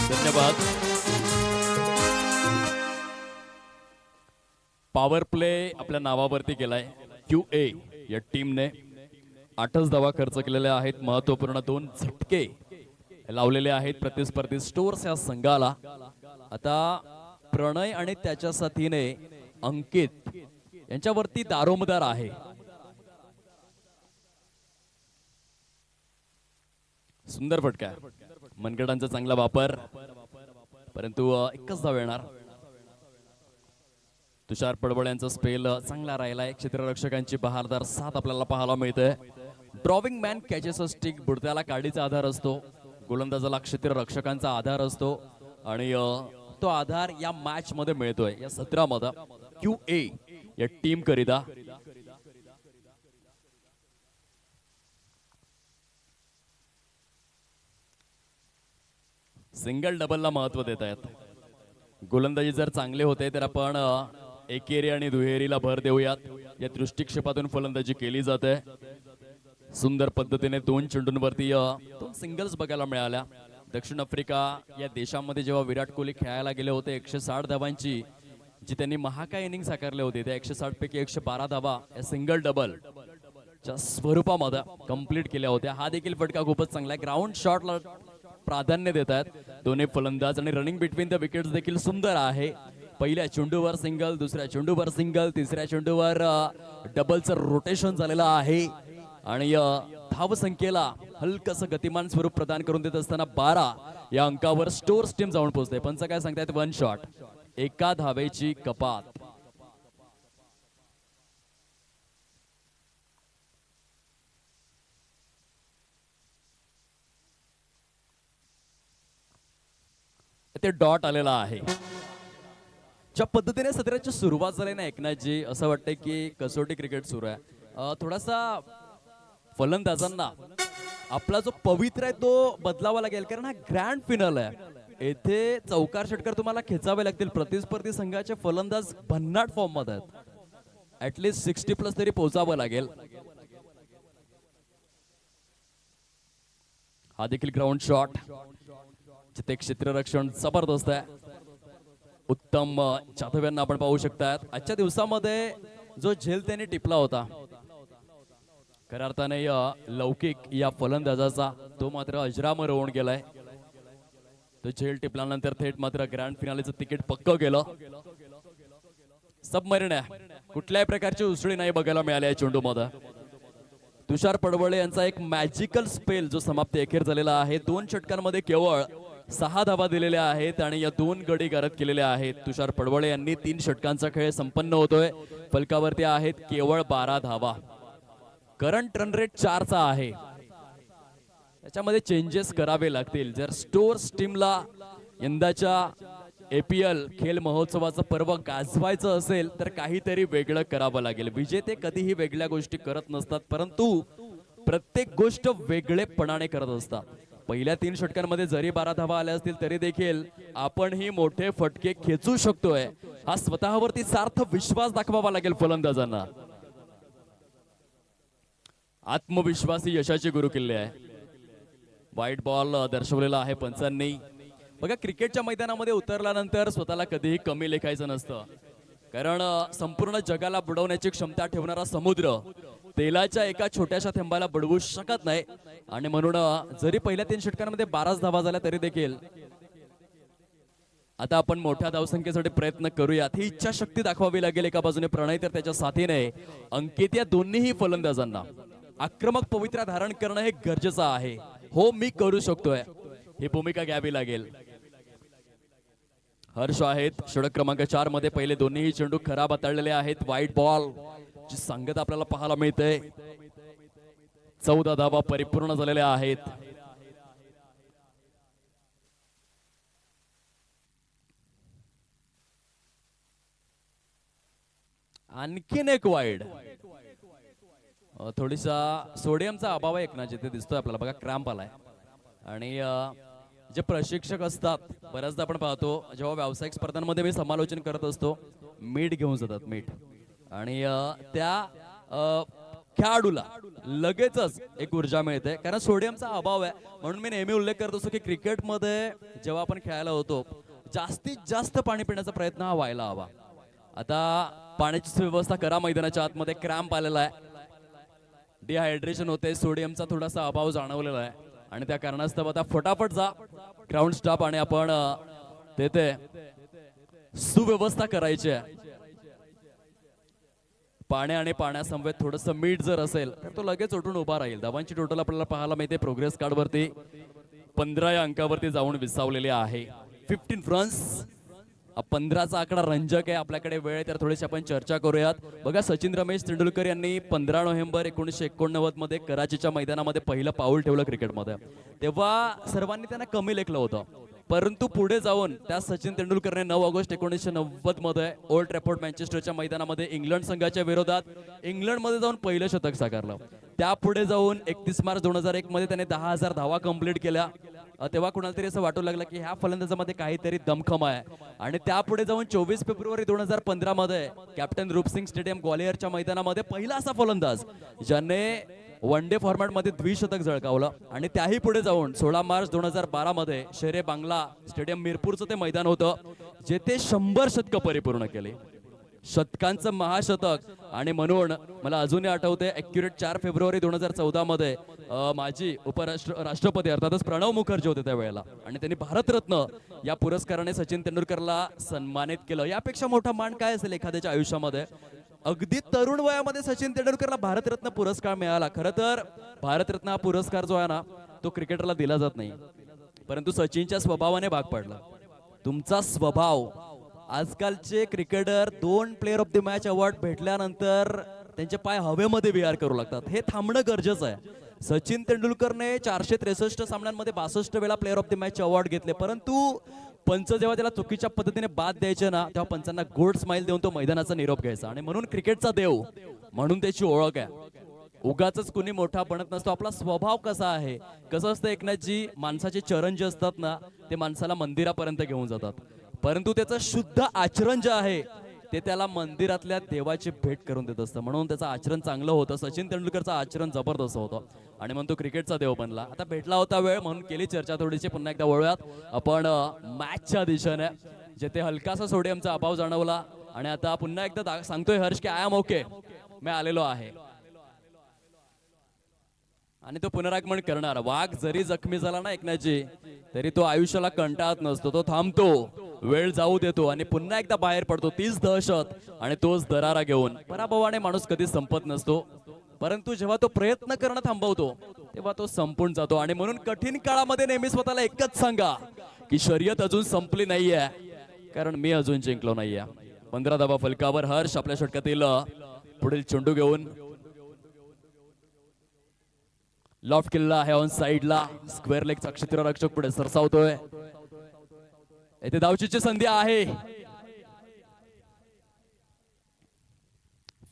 धन्यवाद. पॉवर प्ले आपल्या नावावरती केलाय QA या टीमने. 8च धावा खर्च केलेल्या आहेत. महत्वपूर्ण 2 झटके लावलेले आहेत प्रतिस्पर्धी स्टोर्स या संघाला. आता प्रणय आणि त्याच्या साथीने अंकित यांच्यावरती दारोमदार आहे. सुंदर फटका. मनगटांचा चांगला वापर, परंतु एकच धाव येणार. तुषार पडवळ यांचा स्पेल चांगला राहिलाय. क्षेत्ररक्षकांची बहारदार साथ आपल्याला पाहायला मिळते. ड्रॉविंग मॅन कॅचेस स्टिक, बुडत्याला काडीचा आधार असतो. गोलंदाजाला क्षेत्ररक्षकांचा आधार असतो आणि तो आधार या मॅच मध्ये मिळतोय. या सत्रामध्ये QA या टीम करिता सिंगल डबलला महत्व देत आहेत. गोलंदाजी जर चांगले होते तर आपण एकेरी आणि दुहेरीला भर देऊयात. या दृष्टिक्षेपातून फलंदाजी केली जाते. सुंदर पद्धतीने 2 चेंडूंवरती 2 सिंगल्स बघायला मिळाल्या. दक्षिण आफ्रिका या देशामध्ये जेव्हा विराट कोहली खेळायला गेले होते 160 धावांची जी त्यांनी महाकाय इनिंग साकारले होते, त्या 160 पैकी 112 धावा या सिंगल डबल च्या स्वरूपामध्ये कंप्लीट केल्या होत्या. हा देखील फटका खूपच चांगला आहे. ग्राउंड शॉटला प्राधान्य देतात दोन्ही फलंदाज आणि रनिंग बिटवीन द विकेट्स देखील सुंदर आहे. पहिल्या चेंडूवर सिंगल, दुसऱ्या चेंडूवर सिंगल, तिसऱ्या चेंडूवर डबलचं रोटेशन झालेलं आहे आणि धाव संख्येला हलकस गतिमान स्वरूप प्रदान करून देत असताना 12 या अंकावर स्टोर्स टीम जाऊन पोहोचते. पंच काय सांगतायत, वन शॉट, एका धावेची कपात. ते डॉट आलेला आहे. ज्या पद्धतीने सत्राची सुरुवात झाली ना एकनाथजी, असं वाटतंय की कसोटी क्रिकेट सुरू आहे. थोडासा फलंदाजांना आपला जो पवित्र आहे तो बदलावा लागेल, कारण हा ग्रँड फिनल आहे. येथे चौकार षटकार तुम्हाला खेचावे लागतील. प्रतिस्पर्धी संघाचे फलंदाज भन्नाट फॉर्म मध्ये आहेत. ऍटलीस्ट 60+ तरी पोहोचावं लागेल. हा देखील ग्राउंड शॉट, जिथे क्षेत्ररक्षण जबरदस्त आहे. उत्तम जाधव यांना आपण पाहू शकतात. आजच्या दिवसामध्ये जो झेल त्यांनी टिपला होता, खऱ्या अर्थाने लौकिक या फलंदाजाचा, तो मात्र अजरामर होऊन गेलाय. तो झेल टिपल्यानंतर थेट मात्र ग्रँड फिनालेचं तिकीट पक्क गेलं. सबमरीन आहे, कुठल्याही प्रकारची उसळी नाही बघायला मिळाली या चेंडूमध्ये. तुषार पडवळे यांचा एक मॅजिकल स्पेल जो समाप्ती अखेर झालेला आहे. 2 षटकांमध्ये केवळ 6 धावा दिलेल्या आहेत आणि या 2 गडी गारद केलेल्या आहेत. तुषार पडवळे यांनी 3 षटकांचा खेळ संपन्न होतोय. फलकावरती आहेत केवळ 12 धावा. करंट रन रेट 4चा आहे. त्याच्यामध्ये चेंजेस करावे लागतील. जर स्टोर्स टीमला यंदाच्या APL खेल महोत्सवाचं पर्व गाजवायचं असेल तर काहीतरी वेगळं करावं लागेल. विजेते कधीही वेगळ्या गोष्टी करत नसतात, परंतु प्रत्येक गोष्ट वेगळेपणाने करत असतात. पहिल्या 3 षटकांमध्ये जरी 12 धावा आल्या असतील तरी देखील आपणही मोठे फटके खेचू शकतोय, हा स्वतःवरती सार्थ विश्वास दाखवावा लागेल फलंदाजांना. आत्मविश्वासी यशाची गुरुकिल्ली आहे. व्हाईट बॉल दर्शवलेला आहे पंचांनी. बघा, क्रिकेटच्या मैदानामध्ये उतरल्यानंतर स्वतःला कधीही कमी लेखायचं नसतं, कारण संपूर्ण जगाला बुडवण्याची क्षमता ठेवणारा समुद्र तेलाच्या एका छोट्याशा थेंबाला बुडवू शकत नाही. आणि म्हणून जरी पहिल्या 3 षटकांमध्ये 12 धावा झाल्या तरी देखील आता आपण मोठ्या धावसंख्येसाठी प्रयत्न करूयात. ही इच्छाशक्ती दाखवावी लागेल एका बाजूने प्रणय तर त्याच्या साथीने अंकित. या दोन्हीही फलंदाजांना आक्रमक पवित्रा धारण करणं हे गरजेचं आहे. हो, मी करू शकतोय, ही भूमिका घ्यावी लागेल. हर्ष आहेत षटक क्रमांक 4 मध्ये. पहिले दोन्ही चेंडू खराब हाताळलेले आहेत. व्हाईट बॉल ची संगत आपल्याला पाहायला मिळते. 14 धावा परिपूर्ण झालेल्या आहेत. आणखीन एक वाईड. थोडीसा सोडियमचा अभाव आहे एकना, जिथे दिसतोय आपल्याला. बघा, क्रॅम्प आलाय. आणि जे प्रशिक्षक असतात, बऱ्याचदा आपण पाहतो जेव्हा व्यावसायिक स्पर्धांमध्ये मी समालोचन करत असतो, मीठ घेऊन जातात, मीठ. आणि त्या खेळाडूला लगेचच एक ऊर्जा मिळते, कारण सोडियमचा अभाव आहे. म्हणून मी नेहमी उल्लेख करत असतो की क्रिकेटमध्ये जेव्हा आपण खेळायला होतो, जास्तीत जास्त पाणी पिण्याचा प्रयत्न हा व्हायला हवा. आता पाण्याची सुव्यवस्था करा मैदानाच्या आतमध्ये. क्रॅम्प आलेला आहे, डिहायड्रेशन होते, सोडियमचा थोडासा अभाव जाणवलेला आहे आणि त्या कारणास्तव आता फटाफट जा ग्राउंड स्टाफ आणि आपण तेथे सुव्यवस्था करायची आहे. पाण्या आणि पाण्यासमवेत थोडंसं मीठ जर असेल तर तो लगेच उठून उभा राहील. धावांची टोटल आपल्याला पाहायला मिळते प्रोग्रेस कार्ड वरती 15 या अंकावरती जाऊन विसावलेले आहे. 15 रन्स. 15चा आकडा रंजक आहे. आपल्याकडे वेळ आहे तर थोडीशी आपण चर्चा करूयात. बघा, सचिन रमेश तेंडुलकर यांनी 15 नोव्हेंबर 1989 मध्ये कराचीच्या मैदानामध्ये पहिलं पाऊल ठेवलं क्रिकेटमध्ये. तेव्हा सर्वांनी त्यांना कमी लेखलं होतं, परंतु पुढे जाऊन त्या सचिन तेंडुलकरने 9 ऑगस्ट 1990 मध्ये ओल्ड ट्रॅफोर्ड मँचेस्टरच्या मैदानामध्ये इंग्लंड संघाच्या विरोधात इंग्लंडमध्ये जाऊन पहिलं शतक साकारलं. त्यापुढे जाऊन 31 मार्च 2001 मध्ये त्याने 10,000 धावा कंप्लीट केल्या. तेव्हा कुणाला तरी असं वाटू लागलं की ह्या फलंदाजामध्ये काहीतरी दमखम आहे. आणि त्यापुढे जाऊन 24 फेब्रुवारी 2015 मध्ये कॅप्टन रूपसिंग स्टेडियम ग्वालियरच्या मैदानामध्ये पहिला असा फलंदाज ज्याने वन डे फॉर्मॅट मध्ये द्विशतक झळकावलं. आणि त्याही पुढे जाऊन 16 मार्च 2012 मध्ये शेरे बांगला स्टेडियम मिरपूरचं ते मैदान होतं, जेथे 100 शतकं परिपूर्ण केली. शतकांचं महाशतक. आणि म्हणून मला अजूनही आठवते ॲक्युरेट 4 फेब्रुवारी 2014 मध्ये माजी राष्ट्रपती अर्थातच प्रणव मुखर्जी होते त्यावेळेला, आणि त्यांनी भारतरत्न या पुरस्काराने सचिन तेंडुलकरला सन्मानित केलं. यापेक्षा मोठा मान काय असेल एखाद्याच्या आयुष्यामध्ये. अगदी तरुण वयामध्ये सचिन तेंडुलकरला भारतरत्न पुरस्कार मिळाला. खरं तर भारतरत्न हा पुरस्कार जो आहे ना तो क्रिकेटरला दिला जात नाही, परंतु सचिनच्या स्वभावाने भाग पडला. तुमचा स्वभाव. आजकालचे cricketer 2 player of the match award भेटल्यानंतर त्यांचे पाय हवेमध्ये विहार करू लागतात. हे थांबणं गरजेचं आहे. सचिन तेंडुलकरने 463 सामन्यांमध्ये 62 वेळा player of the match award घेतले, परंतु पंच जेव्हा त्याला चुकीच्या पद्धतीने बाद द्यायचे ना तेव्हा पंचांना गोड स्माइल देऊन तो मैदानाचा निरोप घ्यायचा. आणि म्हणून क्रिकेटचा देव म्हणून त्याची ओळख आहे. उगाच कुणी मोठा बनत नसतो. आपला स्वभाव कसा आहे. कसं असतं एकनाथजी, माणसाचे चरण जे असतात ना ते माणसाला मंदिरापर्यंत घेऊन जातात, परंतु त्याचं शुद्ध आचरण जे आहे ते त्याला मंदिरातल्या देवाची भेट करून देत असतं. म्हणून त्याचं आचरण चांगलं होतं. सचिन तेंडुलकरचं आचरण जबरदस्त होतं आणि म्हणून तो क्रिकेटचा देव बनला. आता भेटला होता वेळ म्हणून केली चर्चा थोडीशी. पुन्हा एकदा वळूयात आपण मॅचच्या दिशेने, जिथे हलकासा सोडियमचा अभाव जाणवला. आणि आता पुन्हा एकदा सांगतोय हर्ष की आय एम ओके, मी आलेलो आहे. आणि तो पुनरागमन करणार. वाघ जरी जखमी झाला ना एकनाथजी तरी तो आयुष्याला कंटाळत नसतो. तो थांबतो, वेळ जाऊ देतो आणि पुन्हा एकदा बाहेर पडतो. तीच दहशत आणि तोच दरारा घेऊन. पराभवाने माणूस कधी संपत नसतो, परंतु जेव्हा तो प्रयत्न करणं थांबवतो तेव्हा तो संपून जातो. आणि म्हणून कठीण काळामध्ये नेहमी स्वतःला एकच सांगा की शर्यत अजून संपली नाहीये, कारण मी अजून जिंकलो नाहीये. 15 धावा फलकावर हर्ष आपल्या षटकातील पुढील चेंडू घेऊन लॉफ्ट केलेला आहे ऑन साइडला. स्क्वेअर लेगचा क्षेत्ररक्षक पुढे सरसावतोय. येथे धावचीची संधी आहे.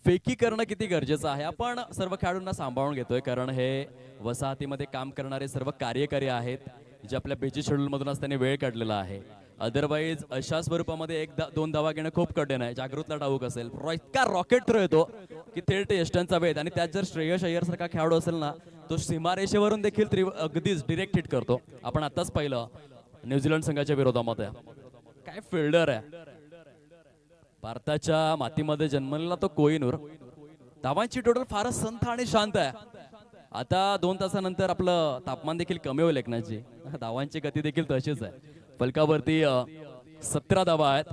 फेकी करणं किती गरजेचं आहे. आपण सर्व खेळाडूंना सांभाळून घेतोय, कारण हे वसाहतीमध्ये काम करणारे सर्व कार्यकारी आहेत जे आपल्या बिजी शेड्यूल मधूनच त्यांनी वेळ काढलेला आहे. अदरवाईज अशा स्वरूपामध्ये 1-2 धावा घेणं खूप कठीण आहे. जागृतला ठाऊक असेल. इतका रॉकेट थ्रो येतो की थेट यष्टांचा वेध. आणि त्यात जर श्रेयस अय्यर सारखा खेळाडू असेल ना तो सीमारेषेवरून देखील अगदीच डिरेक्ट हिट करतो. आपण आताच पाहिलं न्यूझीलंड संघाच्या विरोधामध्ये. काय फिल्डर आहे. भारताच्या मातीमध्ये जन्मलेला तो कोहिनूर. धावांची टोटल फारच संथ आणि शांत आहे. आता 2 तासानंतर आपलं तापमान देखील कमी होईल एकनाथजी. धावांची गती देखील तशीच आहे. फलकावरती 17 धावा आहेत.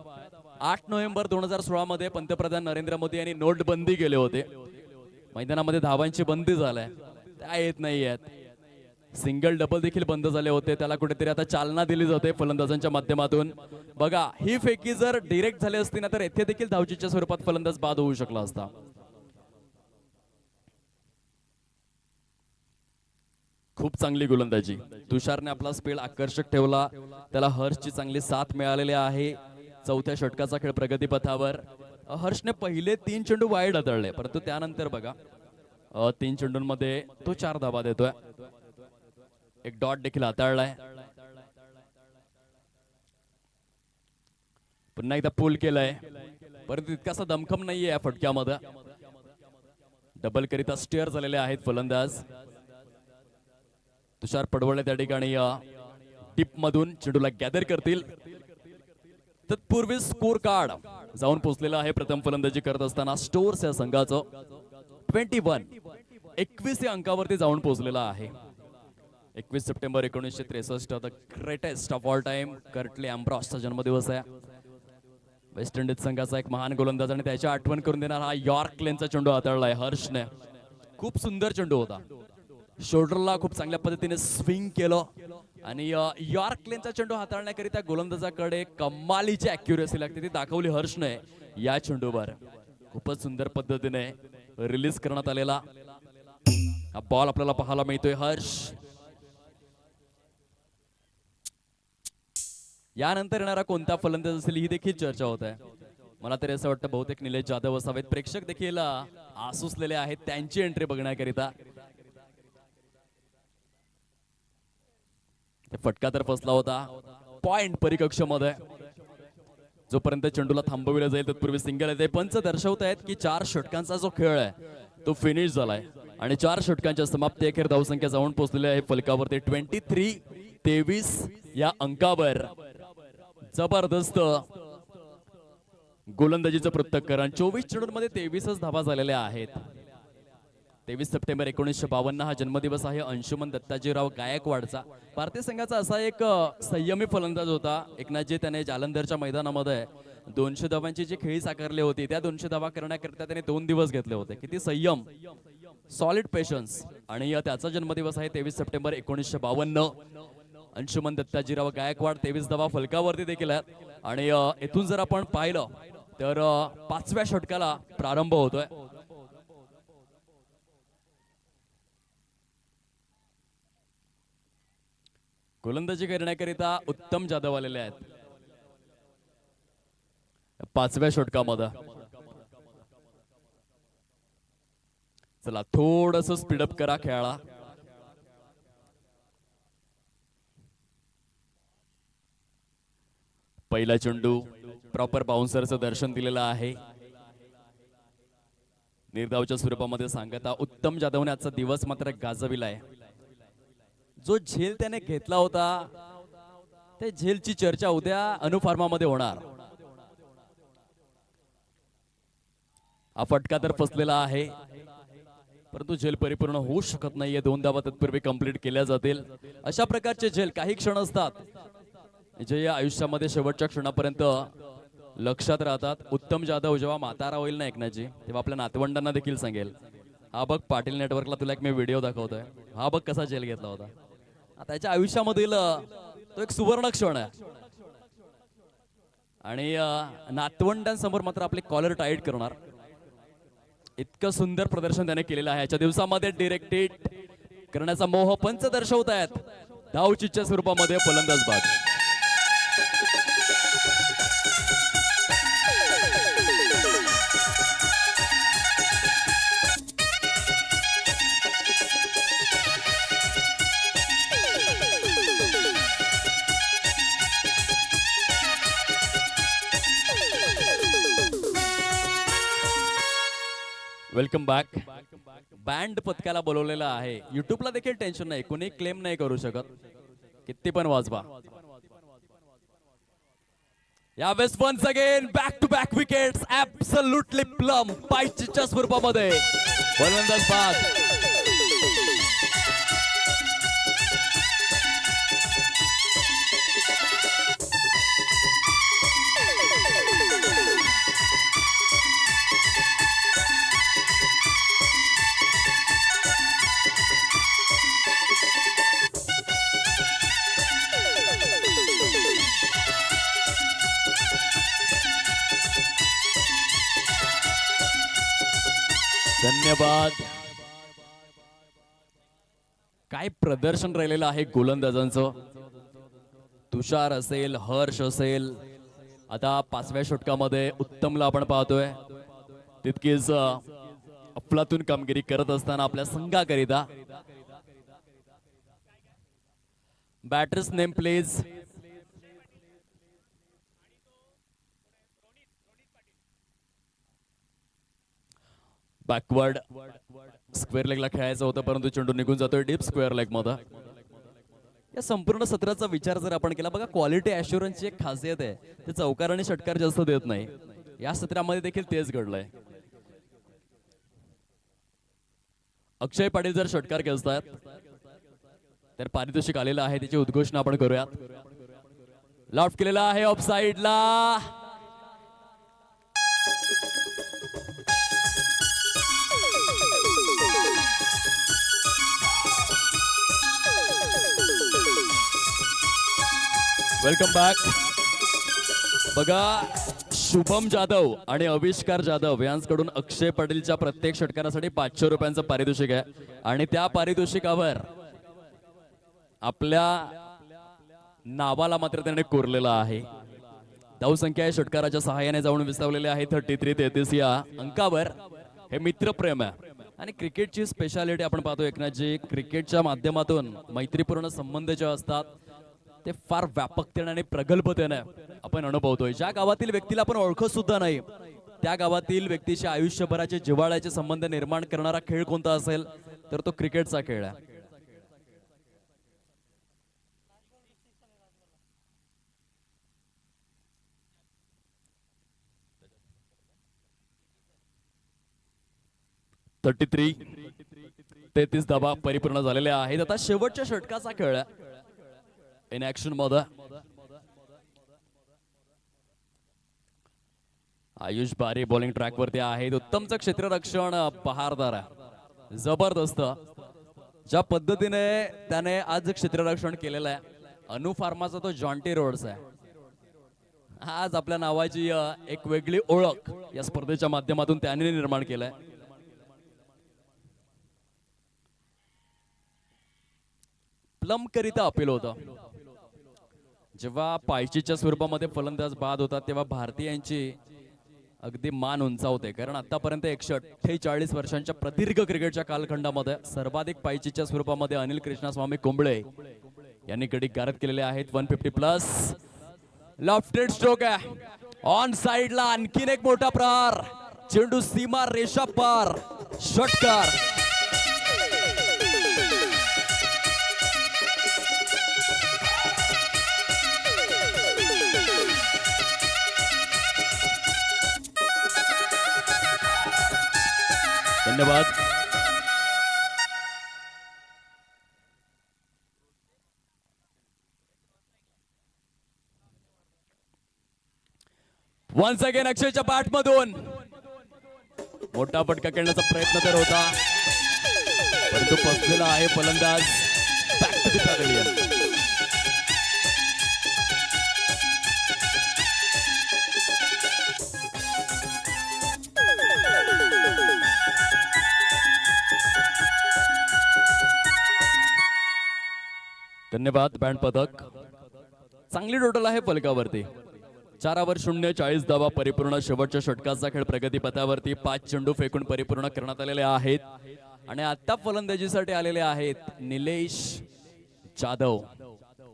8 नोव्हेंबर 2016 मध्ये पंतप्रधान नरेंद्र मोदी यांनी नोटबंदी केले होते. मैदानामध्ये धावांची बंदी झालाय, त्या येत नाही आहेत. सिंगल डबल देखील बंद झाले होते. त्याला कुठेतरी आता चालना दिली जाते फलंदाजांच्या माध्यमातून. बघा, ही फेकी जर डिरेक्ट झाली असती ना तर येथे देखील धावचीच्या स्वरूपात फलंदाज बाद होऊ शकला असता. खूप चांगली गोलंदाजी. तुषारने आपला स्पीड आकर्षक ठेवला. त्याला हर्षची चांगली साथ मिळालेली आहे. चौथ्या षटकाचा खेळ प्रगतीपथावर. हर्षने पहिले 3 चेंडू वाईड हाताळले, परंतु त्यानंतर बघा 3 चेंडूंमध्ये तो 4 धावा देतोय. एक डॉट देखील हाताळलाय. पुन्हा एकदा पूल केलाय, परंतु तितकासा दमखम नाहीये या फटक्यामध्ये. डबल करिता स्टेअर झालेले आहेत फलंदाज. तुषार पडवळे त्या ठिकाणी टिप मधून चेंडूला गॅदर करतील. तत्पूर्वी स्कोर कार्ड जाऊन पोहोचलेला आहे प्रथम फलंदाजी करत असताना स्टोर्स या संघाचं. 21 या अंकावरती जाऊन पोहोचलेला आहे. 21 September 1963, the greatest of all time Curtly अँब्रॉसचा जन्मदिवस आहे. वेस्ट इंडिज संघाचा एक महान गोलंदाज आणि त्याची आठवण करून देणारा हा यॉर्क लेनचा चेंडू हाताळलाय हर्षने. खूप सुंदर चेंडू होता. शोल्डरला खूप चांगल्या पद्धतीने स्विंग केलं आणि यॉर्क लेनचा चेंडू हाताळण्याकरिता गोलंदाजाकडे कमालीची अॅक्युरेसी लागते, ती दाखवली हर्षने या चेंडूवर. खूपच सुंदर पद्धतीने रिलीज करण्यात आलेला हा बॉल आपल्याला पाहायला मिळतोय. हर्ष यानंतर येणारा कोणता फलंदाज असेल ही देखील चर्चा होत आहे. मला तरी असं वाटतं बहुतेक निलेश जाधव असावेत. प्रेक्षक देखील आसुसलेले आहेत त्यांची एंट्री बघण्याकरिता. फटका तर फसला होता पॉइंट परिकक्षामध्ये. जोपर्यंत चेंडूला थांबविलं जाईल तत्पूर्वी सिंगल येते. पंच दर्शवत आहेत की 4 षटकांचा जो खेळ आहे तो फिनिश झालाय आणि 4 षटकांच्या समाप्ती अखेर धावसंख्या जाऊन पोहोचलेली आहे फलकावरती 23-23 या अंकावर. जबरदस्त गोलंदाजीचं पृथक्करण 24 चेंडूंमध्ये 23च धावा झालेल्या आहेत. 23 सप्टेंबर 1952 हा जन्मदिवस आहे अंशुमन दत्ताजीराव गायकवाडचा. भारतीय संघाचा असा एक संयमी फलंदाज होता एकनाथजी. त्याने जालंधरच्या मैदानामध्ये 200 धावांची जी खेळी साकारली होती त्या 200 धावा करण्याकरिता त्याने 2 दिवस घेतले होते. किती संयम, सॉलिड पेशन्स. आणि त्याचा जन्मदिवस आहे 23 सप्टेंबर 1952. अंशुमन दत्ताजीराव गायकवाड 23 धावा फलकावरती देखील आहेत. आणि येथून जर आपण पाहिलं तर 5व्या षटकाला प्रारंभ होतोय. गोलंदाजी करण्याकरिता उत्तम जाधव आलेले आहेत 5व्या षटकामध्ये. चला थोडस स्पीडअप करा खेळा. पहिला चेंडू प्रॉपर बाउन्सरचं दर्शन दिलेलं आहे. निर्धावच्या स्वरूपामध्ये सांगता उत्तम जाधवने आजचा दिवस मात्र गाजविलाय. जो झेल त्याने घेतला होता त्या झेलची चर्चा उद्या अनुफार्मामध्ये होणार. हा फटका तर फसलेला आहे परंतु झेल परिपूर्ण होऊ शकत नाहीये. 2 धावा तत्पूर्वी कंप्लीट केल्या जातील. अशा प्रकारचे झेल काही क्षण असतात जे या आयुष्यामध्ये शेवटच्या क्षणापर्यंत लक्षात राहतात. उत्तम जाधव जेव्हा म्हातारा होईल ना एकनाथजी तेव्हा आपल्या नातवंडांना देखील सांगेल, हा बघ पाटील नेटवर्कला तुला एक मी व्हिडिओ दाखवतोय, हा बघ कसा झेल घेतला होता. त्याच्या आयुष्यामधील तो एक सुवर्ण क्षण आहे. आणि नातवंडांसमोर मात्र आपले कॉलर टाईट करणार इतकं सुंदर प्रदर्शन त्याने केलेलं आहे. याच्या दिवसामध्ये डिरेक्ट हिट करण्याचा मोह पंच दर्शवत आहेत. धावचीच्या स्वरूपामध्ये फलंदाज बाद. Welcome back. बँड पथकाला बोलवलेला आहे. युट्यूबला देखील टेन्शन नाही, कोणी क्लेम नाही करू शकत, किती पण वाजवा. यावेळेस once again back to back wickets, absolutely plumb पायचीच्या स्वरूपामध्ये फलंदाज बाद. धन्यवाद. काय प्रदर्शन राहिलेलं आहे गोलंदाजांचं. तुषार असेल, हर्ष असेल, आता 5व्या षटकामध्ये उत्तमला आपण पाहतोय तितकीच अफलातून कामगिरी करत असताना आपल्या संघाकरिता. Batters name please. Backward square लेगला खेळायचं होतं परंतु चेंडू निघून जातोय डीप स्क्वेअर लेग मध्ये. या संपूर्ण सत्राचा विचार जर आपण केला बघा, क्वालिटी ॲश्युरन्सची एक खासियत आहे, ते चौकार आणि षटकार जास्त देत नाही. या सत्रामध्ये देखील तेच घडलंय. अक्षय पाटील जर षटकार खेचतात तर पारितोषिक आलेलं आहे, त्याची उद्घोषणा आपण करूयात. लॉफ्ट केलेला आहे ऑफ साइडला. Welcome back. बघा, शुभम जाधव आणि आविष्कार जाधव यांच्याकडून अक्षय पाटीलच्या प्रत्येक षटकारासाठी 500 रुपयांचं पारितोषिक आहे. आणि त्या पारितोषिकावर आपल्या नावाला मात्र त्याने कोरलेलं आहे. धावसंख्या षटकाराच्या सहाय्याने जाऊन विसावलेले आहे 33-33 या अंकावर. हे मित्रप्रेम आहे. आणि क्रिकेटची स्पेशालिटी आपण पाहतो एकनाथजी, क्रिकेटच्या माध्यमातून मैत्रीपूर्ण संबंध जे असतात ते फार व्यापकतेने आणि प्रगल्भतेने आपण अनुभवतोय. ज्या गावातील व्यक्तीला आपण ओळखत सुद्धा नाही त्या गावातील व्यक्तीशी आयुष्यभराचे जिव्हाळ्याचे संबंध निर्माण करणारा खेळ कोणता असेल तर तो क्रिकेटचा खेळ आहे. 33 धावा परिपूर्ण झालेल्या आहेत. आता शेवटच्या षटकाचा खेळ इन ऍक्शन मध्ये आयुष बारी बॉलिंग ट्रॅक वरती आहेत. उत्तमचं क्षेत्ररक्षण बहारदार आहे, जबरदस्त. ज्या पद्धतीने त्याने आज क्षेत्ररक्षण केलेलं आहे, अनु फार्माचा तो जॉन्टी रोड्स आहे. आज आपल्या नावाची एक वेगळी ओळख या स्पर्धेच्या माध्यमातून त्याने निर्माण केलाय. प्लम करिता अपील होतं. जेव्हा पायचीच्या स्वरूपामध्ये फलंदाज बाद होतात तेव्हा भारतीयांची अगदी मान उंचावते, कारण आतापर्यंत 148 वर्षांच्या प्रदीर्घ क्रिकेटच्या कालखंडामध्ये सर्वाधिक पायचीच्या स्वरूपामध्ये अनिल कृष्णस्वामी कुंबळे यांनी गडी गारद केलेले आहेत. 150+ लॉफ्टेड स्ट्रोक आहे. ऑन साइडला आणखीन एक मोठा प्रहार, चेंडू सीमा रेषा पार, षटकार. धन्यवाद. वन्स अगेन अक्षयच्या बॅटमधून मोठा फटका खेळण्याचा प्रयत्न तर होता, परंतु फसलेला आहे फलंदाज. Back to the pavilion. धन्यवाद. बँड पदक चांगली टोटल आहे फलकावरती. 4/0 40 धावा परिपूर्ण. शेवटच्या षटकाचा खेळ प्रगतीपथावरती. 5 चेंडू फेकून परिपूर्ण करण्यात आलेले आहेत आणि आता फलंदाजीसाठी आलेले आहेत निलेश जाधव.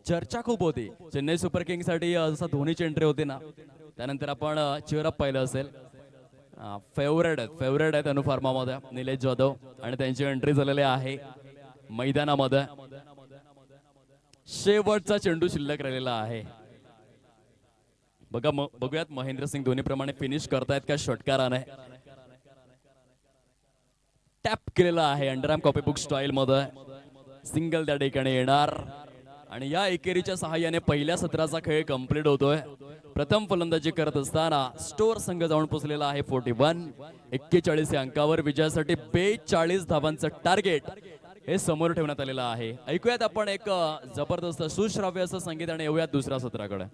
चर्चा खूप होती चेन्नई सुपर किंग साठी, जसा धोनीची एंट्री होती ना, त्यानंतर आपण चेअरअप पाहिलं असेल. फेवरेट आहेत अनुफार्मामध्ये निलेश जाधव आणि त्यांची एंट्री झालेली आहे मैदानामध्ये. शेवटचा चेंडू शिल्लक राहिलेला आहे. बघूयात महेंद्रसिंग धोनी प्रमाणे फिनिश करतायत का षटकाराने. टॅप केलेला आहे अंडरआर्म कॉपीबुक स्टाईल मध्ये. सिंगल त्या ठिकाणी येणार आणि या एकेरीच्या सहाय्याने पहिल्या सत्राचा खेळ कंप्लीट होतोय. प्रथम फलंदाजी करत असताना स्टोर संघ जाऊन पोहोचलेला आहे 41. 41 या अंकावर विजयासाठी 42 धावांचं टार्गेट हे समोर ठेवण्यात आलेलं आहे. ऐकूयात आपण एक जबरदस्त सुश्राव्य असं संगीत आणि येऊयात दुसऱ्या सत्राकडे.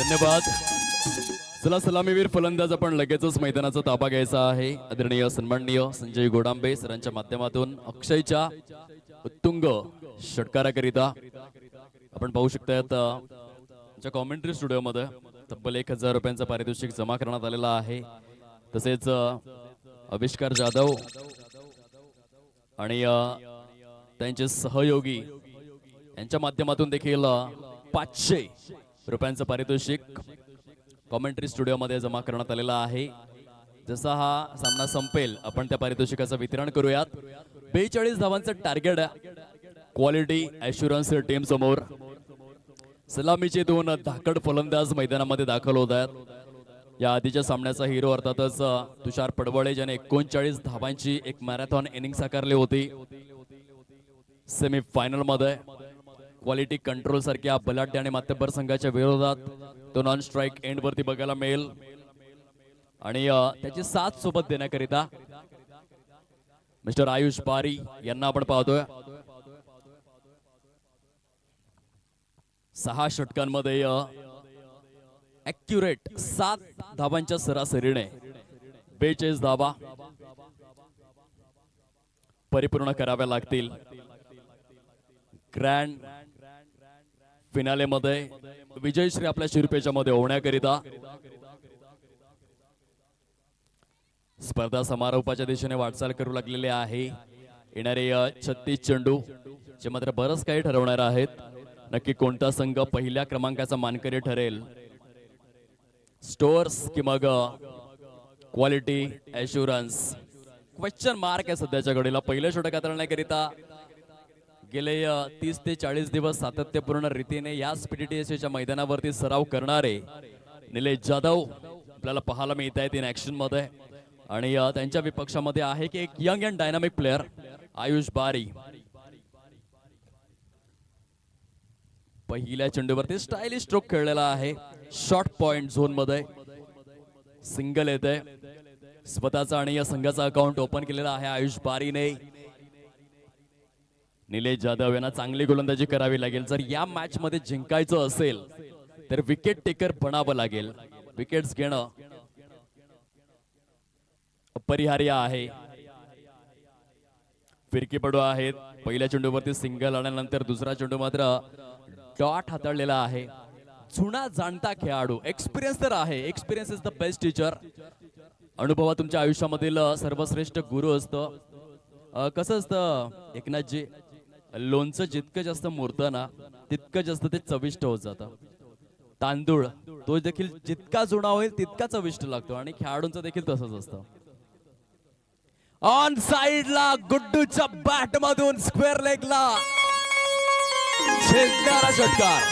धन्यवाद. चला सलामीवीर फलंदाज आपण लगेचच मैदानाचा ताबा घ्यायचा आहे. आदरणीय सन्माननीय संजय गोडांबे सरांच्या माध्यमातून अक्षयच्या उत्तुंग षटकाराकरिता आपण पाहू शकतायत आमच्या कॉमेंट्री स्टुडिओमध्ये तब्बल 1000 रुपयांचं पारितोषिक जमा करण्यात आलेलं आहे. तसेच आविष्कार जाधव आणि त्यांचे सहयोगी यांच्या माध्यमातून देखील 500 रुपयांचं पारितोषिक कॉमेंट्री स्टुडिओमध्ये जमा करण्यात आलेला आहे. जसा हा सामना संपेल आपण त्या पारितोषिकाचं वितरण करूयात. 42 धावांचं टार्गेट क्वालिटी ॲश्युरन्स टीम समोर. सलामीचे 2 धाकड फलंदाज मैदानामध्ये दाखल होत आहेत. या आधीच्या सामन्याचा हिरो अर्थातच तुषार पडवळे ज्याने 39 धावांची एक मॅरेथॉन इनिंग साकारली होती. सेमीफायनल मध्ये क्वालिटी कंट्रोल सारख्या बलाढ्य आणि मातब्बर संघाच्या विरोधात तो नॉन स्ट्राईक एंड वरती बघायला मिळेल. आणि त्याची साथ सोबत देण्याकरिता मिस्टर आयुष पारी यांना आपण पाहतोय. 6 षटकांमध्ये ॲक्युरेट 7 धावांच्या सरासरीने 42 धावा परिपूर्ण कराव्या लागतील. ग्रँड फिनाले मध्ये विजयश्री आपल्या शिरपेच्या मध्ये होण्याकरिता स्पर्धा समारोपाच्या दिशेने वाटचाल करू लागलेले आहे. येणारे 36 चेंडू जे मात्र बरंच काही ठरवणार आहेत. नक्की कोणता संघ पहिल्या क्रमांकाचा मानकरी ठरेल. स्टोअर्स की मग क्वालिटी ॲश्युरन्स क्वेश्चन मार्क आहे सध्याच्या घडीला. पहिल्या षटक हाताळण्याकरिता गेले 30 ते 40 दिवस सातत्यपूर्ण रीतीने या PTTSच्या मैदानावरती सराव करणारे निलेश जाधव आपल्याला पाहायला मिळत आहेत इन ऍक्शन मध्ये. आणि त्यांच्या विपक्षामध्ये आहे की एक young and dynamic player Ayush बारी. पहिल्या चेंडूवरती स्टायलिश स्ट्रोक खेळलेला आहे. शॉर्ट पॉइंट झोन मध्ये सिंगल येते. स्वतःचा आणि या संघाचा अकाउंट ओपन केलेला आहे आयुष बारीने. निलेश जाधव यांना चांगली गोलंदाजी करावी लागेल. जर या मॅच मध्ये जिंकायचं असेल तर विकेट टेकर बनावं लागेल. विकेट्स घेणं अपरिहार्य आहे. फिरकीपटू आहेत. पहिल्या चेंडूवरती सिंगल आल्यानंतर दुसरा चेंडू मात्र डॉट हाताळलेला आहे. जुना जाणता खेळाडू. एक्सपिरियन्स तर आहे. Experience is the best teacher. अनुभव तुमच्या आयुष्यामधील सर्वश्रेष्ठ गुरु असतं. कसं असतं एकनाथजी, लोणचं जितकं जास्त मुरतं ना तितकं जास्त ते चविष्ट होत जातं. तांदूळ तो देखील जितका जुना होईल तितका चविष्ट लागतो. आणि खेळाडूंचं देखील तसंच असतं. ऑन साइडला गुड्डूच्या बॅट मधून स्क्वेअर लेगला झेलणारा षटकार.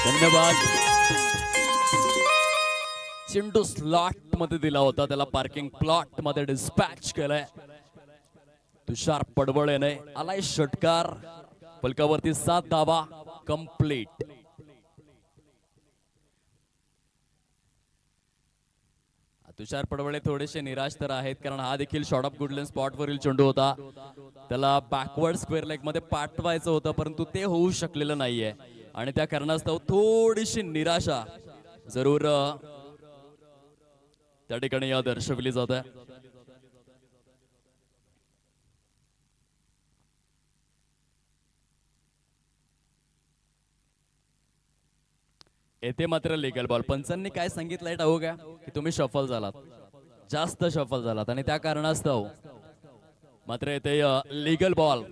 धन्यवाद. चेंडू स्लॉट मध्ये दिला होता. त्याला पार्किंग प्लॉट मध्ये डिस्पॅच केलंय. तुषार पडवळेने आलाय षटकार. फलकावरती 7 धावा कंप्लीट. तुषार पडवळे थोडेसे निराश तर आहेत कारण हा देखील शॉर्ट ऑफ गुडलँड स्पॉट वरील चेंडू होता. त्याला बॅकवर्ड स्क्वेअर लेग मध्ये पाठवायचं होतं परंतु ते होऊ शकलेलं नाहीये. आणि त्या कारणास्तव थोडीशी निराशा जरूर त्या ठिकाणी दर्शवली जात आहे. येथे मात्र लीगल बॉल. पंचांनी काय सांगितलंय ठाऊक का की तुम्ही शफल झालात, जास्त शफल झालात आणि त्या कारणास्तव मात्र येथे लीगल बॉल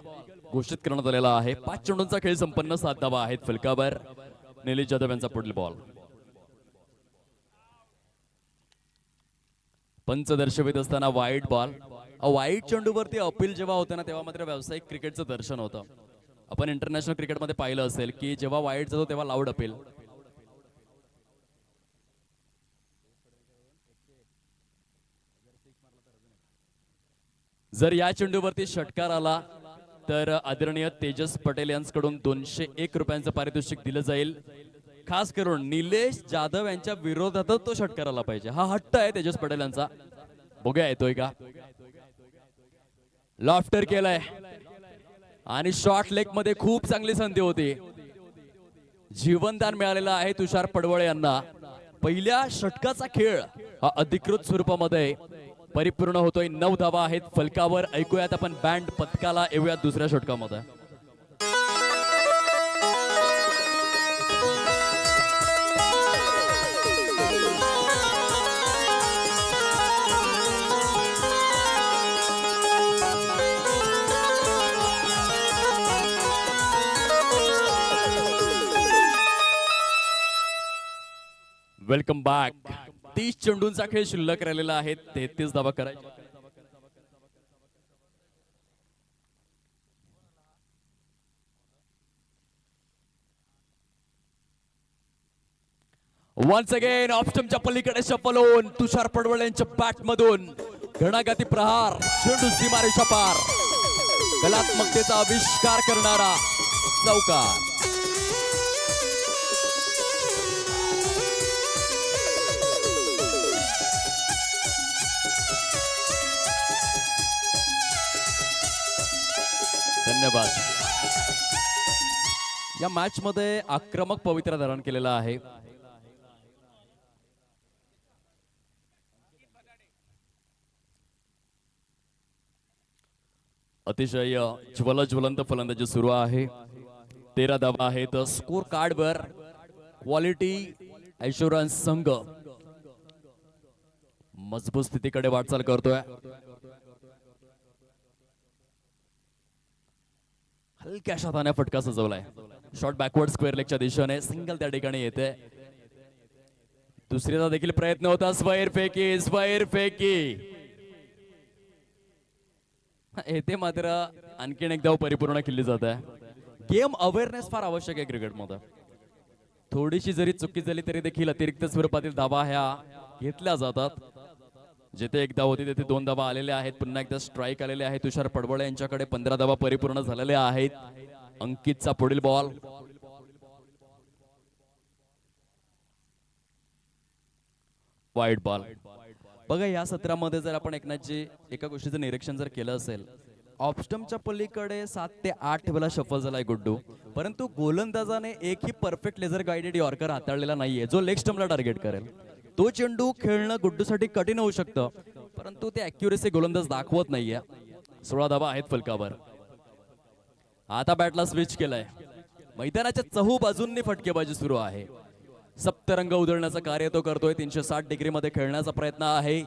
घोषित करण्यात आलेला आहे. 5 चेंडूंचा खेळ संपन्न. 7 धावा आहेत फलकावर. निलेश जाधव यांचा पुढील बॉल. पंच दर्शवित असताना वाईट बॉल. वाईट चेंडूवरती अपील जेव्हा होतं ना तेव्हा मात्र व्यावसायिक क्रिकेटचं दर्शन होतं. आपण इंटरनॅशनल क्रिकेटमध्ये पाहिलं असेल की जेव्हा वाईट जातो तेव्हा लाऊड अपील. जर या चेंडूवरती षटकार आला तर आदरणीय तेजस पटेल यांच्याकडून 201 रुपयांचं पारितोषिक दिलं जाईल. खास करून निलेश जाधव यांच्या विरोधातच तो षटकार आला पाहिजे, हा हट्ट आहे तेजस पटेल यांचा. बघूया येतोय का. लॉफ्टर केलाय आणि शॉर्ट लेग मध्ये खूप चांगली संधी होती. जीवनदान मिळालेलं आहे तुषार पडवळे यांना. पहिल्या षटकाचा खेळ हा अधिकृत स्वरूपामध्ये परिपूर्ण होतोय. 9 धावा आहेत फलकावर. ऐकूयात आपण बँड पथकाला. येऊयात दुसऱ्या षटकामध्ये. Welcome back. 30 चेंडूंचा खेळ शिल्लक राहिलेला आहे. 33 धावा करायचे. वन्स अगेन ऑप्शनच्या पलीकडे शफल होऊन तुषार पडवळे यांच्या बॅट मधून घणाघाती प्रहार. चेंडू सीमारेषा पार. कलात्मकतेचा आविष्कार करणारा चौकार. धन्यवाद. या मॅच मध्ये आक्रमक पवित्रा धारण केलेला आहे. अतिशय ज्वलंत फलंदाजी सुरू आहे. 13 धावा आहेत. स्कोर कार्ड वर क्वालिटी ॲश्युरन्स संघ मजबूत स्थितीकडे वाटचाल करतोय. हलक्या हाताने फटका सजवलाय. शॉट बॅकवर्ड स्क्वेअर लेगच्या दिशेने. सिंगल त्या ठिकाणी येते. दुसरीचा देखील प्रयत्न होता. स्क्वेअर फेकी येते मात्र आणखीन एकदा परिपूर्ण केली जात आहे. गेम अवेअरनेस फार आवश्यक आहे क्रिकेटमध्ये. थोडीशी जरी चुकी झाली तरी देखील अतिरिक्त स्वरूपातील धावा ह्या घेतल्या जातात. जिथे एक धाव होती तिथे 2 धावा आलेल्या आहेत. पुन्हा एकदा स्ट्राईक आलेले आहे तुषार पडवळे यांच्याकडे. 15 धावा परिपूर्ण झालेल्या आहेत. अंकितचा पुढील बॉल. Wide ball. बघा या सत्रामध्ये जर आपण एकनाथजी एका गोष्टीचं निरीक्षण जर केलं असेल, ऑफस्टम्पच्या पलीकडे 7 ते 8 वेळा शफल झालाय गुड्डू, परंतु गोलंदाजाने एकही परफेक्ट लेझर गाइडेड यॉर्कर हाताळलेला नाहीये जो लेग स्टंपला टार्गेट करेल. तो चेंडू खेळणं गुड्डूसाठी कठीण होऊ शकतं, परंतु ते ॲक्युरेसी गोलंदाज दाखवत नाहीये. 16 धावा आहेत फलकावर. आता बॅटला स्विच केलाय. मैदानाच्या चहू बाजूंनी फटकेबाजी सुरू आहे. सप्तरंग उधळण्याचं कार्य तो करतोय. 360 डिग्री मध्ये खेळण्याचा प्रयत्न आहे.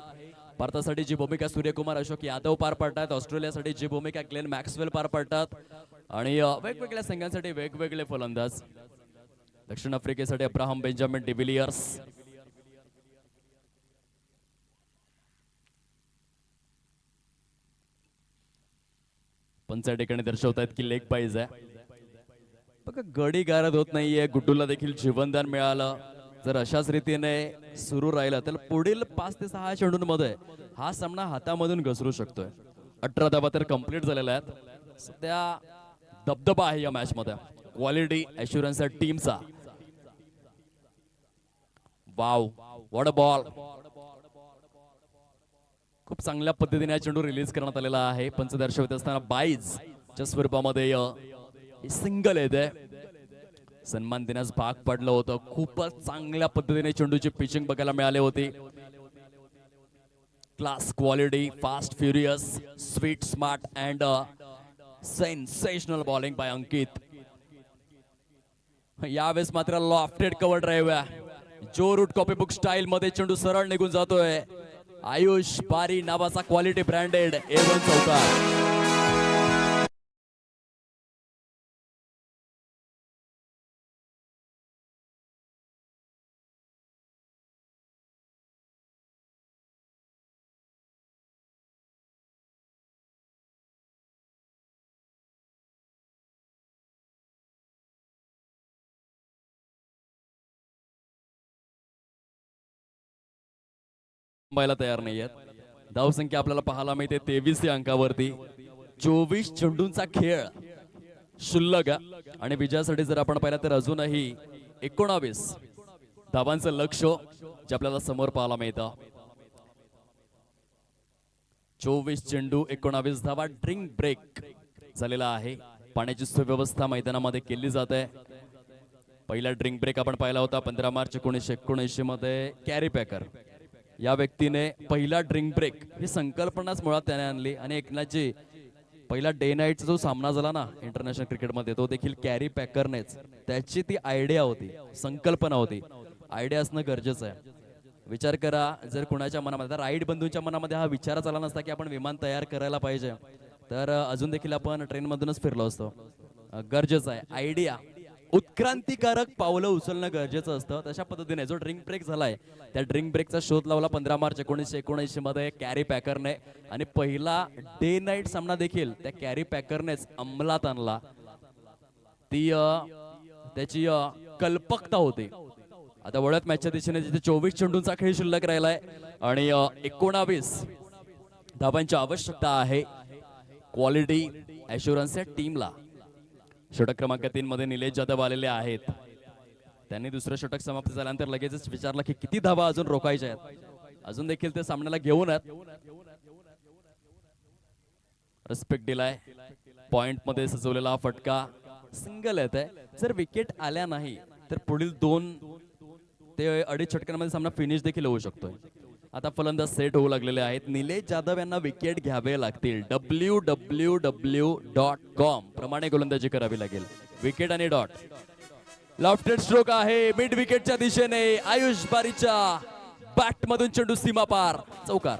भारतासाठी जी भूमिका सूर्यकुमार अशोक यादव पार पाडतात, ऑस्ट्रेलियासाठी जी भूमिका ग्लेन मॅक्सवेल पार पाडतात आणि वेगवेगळ्या संघांसाठी वेगवेगळे फलंदाज. दक्षिण आफ्रिकेसाठी अब्राहम बेंजामिन डिव्हिलियर्स, पंच ठिकाणी दर्शवतायत की लेग पाहिजे. बघा गडी गारद होत नाहीये. गुड्डूला देखील जीवनदान मिळालं. जर अशाच रीतीने सुरू राहिलं तर पुढील 5 ते 6 चेंडूंमध्ये हा सामना हातामधून घसरू शकतोय. 18 धावा तर कंप्लीट झालेल्या आहेत. सध्या दबदबा आहे या मॅच मध्ये क्वालिटी ॲश्युरन्स टीमचा. Wow what a ball. खूप चांगल्या पद्धतीने हा चेंडू रिलीज करण्यात आलेला आहे. पंच दर्शवित असताना 22 च्या स्वरूपामध्ये सिंगल येते. सन्मान देण्यास भाग पडलं होतं. खूपच चांगल्या पद्धतीने चेंडूची पिचिंग बघायला मिळाली होती. Class quality, fast furious, sweet smart and sensational bowling by Ankit. यावेळेस मात्र लॉफ्टेड कव्हर ड्राईव्ह आहे. जो रूट कॉपी बुक स्टाईल मध्ये चेंडू सरळ निघून जातोय. आयुष पारी नावाचा क्वालिटी ब्रँडेड A1 चौकार. तयार नाही आहेत. धाव संख्या आपल्याला पाहायला मिळते 23 या अंकावरती. 24 चेंडूंचा खेळ शुल्लक आणि विजयासाठी जर आपण पाहिलं तर अजूनही 19 धावांचं लक्ष जे आपल्याला समोर पाहायला मिळतं. 24 चेंडू 19 धावा. ड्रिंक ब्रेक झालेला आहे. पाण्याची सुव्यवस्था मैदानामध्ये केली जाते. पहिला ड्रिंक ब्रेक आपण पाहिला होता 15 मार्च 1979 मध्ये. कॅरी पॅकर या व्यक्तीने पहिला ड्रिंक ब्रेक ही संकल्पनाच मुळात त्याने आणली आणि एकनाथजी पहिला डे नाईटचा जो सामना झाला ना इंटरनॅशनल क्रिकेटमध्ये तो देखील कॅरी पॅकरनेच. त्याची ती आयडिया होती, संकल्पना होती. आयडिया असणं गरजेचं आहे. विचार करा जर कुणाच्या मनामध्ये राईड बंधूंच्या मनामध्ये हा विचारच आला नसता की आपण विमान तयार करायला पाहिजे तर अजून देखील आपण ट्रेनमधूनच फिरलो असतो. गरजेचं आहे आयडिया. उत्क्रांतिकारक पावलं उचलणं गरजेचं असतं. तशा पद्धतीने जो ड्रिंक ब्रेक झालाय त्या ड्रिंक ब्रेकचा शोध लावला 15 मार्च 1979 मध्ये कॅरी पॅकरने आणि पहिला डे नाईट सामना देखील त्या कॅरी पॅकरनेच अंमलात आणला. ती त्याची कल्पकता होती. आता वळत मॅचच्या दिशेने जिथे 24 चेंडूंचा खेळ शिल्लक राहिलाय आणि 19 धावांची आवश्यकता आहे क्वालिटी ऍश्युरन्स या टीमला. षटक क्रमांक 3 मध्ये निलेश जाधव आलेले आहेत. त्यांनी दुसरं षटक समाप्त झाल्यानंतर लगेचच विचारलं की किती धावा अजून रोखायच्या आहेत. अजून देखील ते सामन्याला घेऊन आहेत. रिस्पेक्ट दिलाय. पॉइंट मध्ये सजवलेला हा फटका सिंगल येत आहे. जर विकेट आल्या नाही तर पुढील 2 ते 2.5 षटकांमध्ये सामना फिनिश देखील होऊ शकतोय. आता फलंदाज सेट होऊ लागलेले आहेत. निलेश जाधव यांना विकेट घ्यावे लागतील. www.com प्रमाणे गोलंदाजी करावी लागेल. विकेट आणि डॉट. लॉफ्टेड स्ट्रोक आहे मिड विकेटच्या दिशेने. आयुष बारीच्या बॅट मधून चेंडू सीमा पार. चौकार.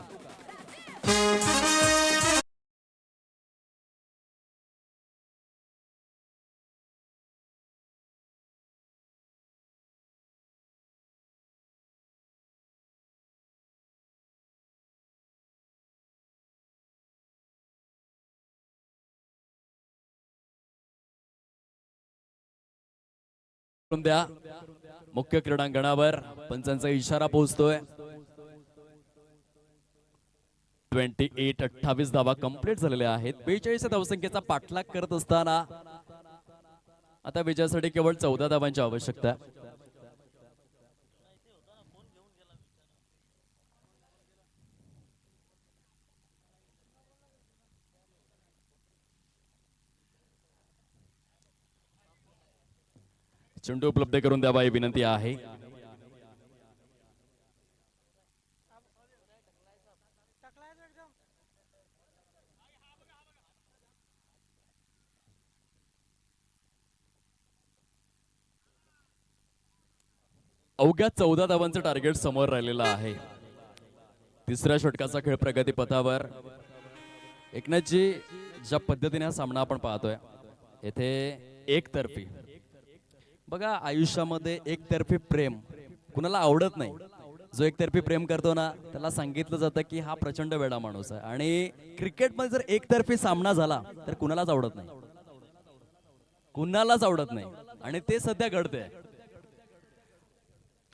द्या मुख्य क्रीडांगणावर पंचांचा इशारा पोहोचतोय. 28 धावा कंप्लीट झालेल्या आहेत. 42 धावसंख्येचा पाठलाग करत असताना आता विजयासाठी केवळ 14 धावांची आवश्यकता. चेंडू उपलब्ध करून द्यावा ही विनंती आहे. अवघ्या 14 धावांचं टार्गेट समोर राहिलेलं आहे. तिसऱ्या षटकाचा खेळ प्रगतीपथावर. एकनाथजी ज्या पद्धतीने हा सामना आपण पाहतोय येथे एकतर्फी बघा आयुष्यामध्ये एकतर्फी प्रेम कुणाला आवडत नाही. जो एकतर्फी प्रेम करतो ना त्याला सांगितलं जातं की हा प्रचंड वेडा माणूस आहे. आणि क्रिकेटमध्ये जर एकतर्फी सामना झाला तर कुणालाच आवडत नाही. कुणालाच आवडत नाही आणि ते सध्या घडते.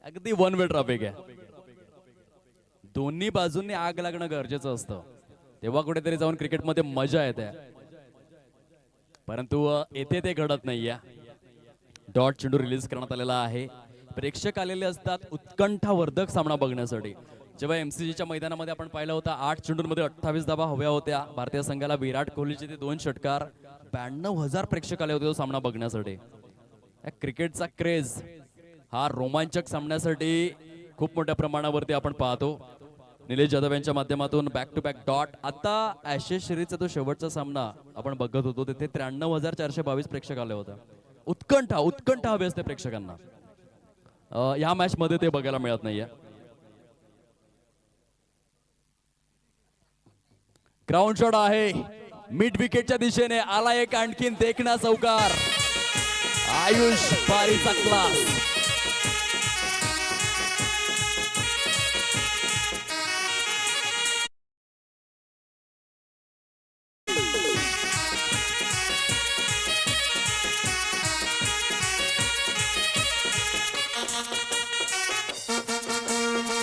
अगदी वन वे ट्रॅफिक आहे. दोन्ही बाजूंनी आग लागणं गरजेचं असतं तेव्हा कुठेतरी जाऊन क्रिकेटमध्ये मजा येते. परंतु येथे ते घडत नाहीये. डॉट चेंडू रिलीज करण्यात आलेला आहे. प्रेक्षक आलेले असतात उत्कंठावर्धक सामना बघण्यासाठी. जेव्हा एमसीजीच्या मैदानामध्ये आपण पाहिलं होतं 8 चेंडूंमध्ये 28 धावा हव्या होत्या भारतीय संघाला. विराट कोहलीचे ते 2 षटकार. 92,000 प्रेक्षक आले होते तो सामना बघण्यासाठी. क्रिकेटचा क्रेज हा रोमांचक सामन्यासाठी खूप मोठ्या प्रमाणावरती आपण पाहतो. निलेश जाधव यांच्या माध्यमातून बॅक टू बॅक डॉट. आता ऍशेस सिरीजचा तो शेवटचा सामना आपण बघत होतो तिथे 93,422 प्रेक्षक आले होते. उत्कंठा उत्कंठा हवी असते प्रेक्षकांना. या मॅच मध्ये ते बघायला मिळत नाहीये. ग्राउंड शॉट आहे मिड विकेटच्या दिशेने. आला एक आणखीन देखणा चौकार. आयुष पारीचा क्लास.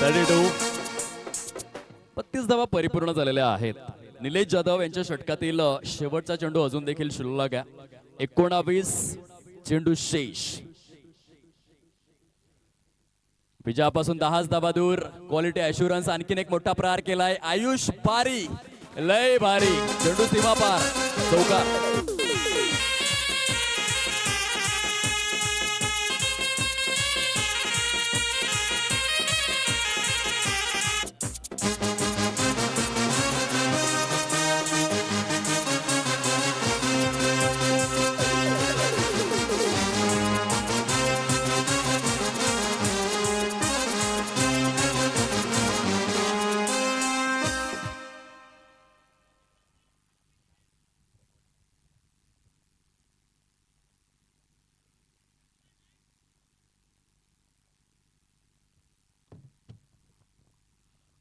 .32 32 धावा परिपूर्ण झालेल्या आहेत. निलेश जाधव यांच्या षटकातील शेवटचा चेंडू अजून देखील शिल्लक आहे. 19 चेंडू शेष. विजयापासून 10 धावा दूर. क्वालिटी अश्युरन्स आणखीन एक मोठा प्रहार केलाय आयुष बारी. लय भारी चेंडू सीमा पार चौकार.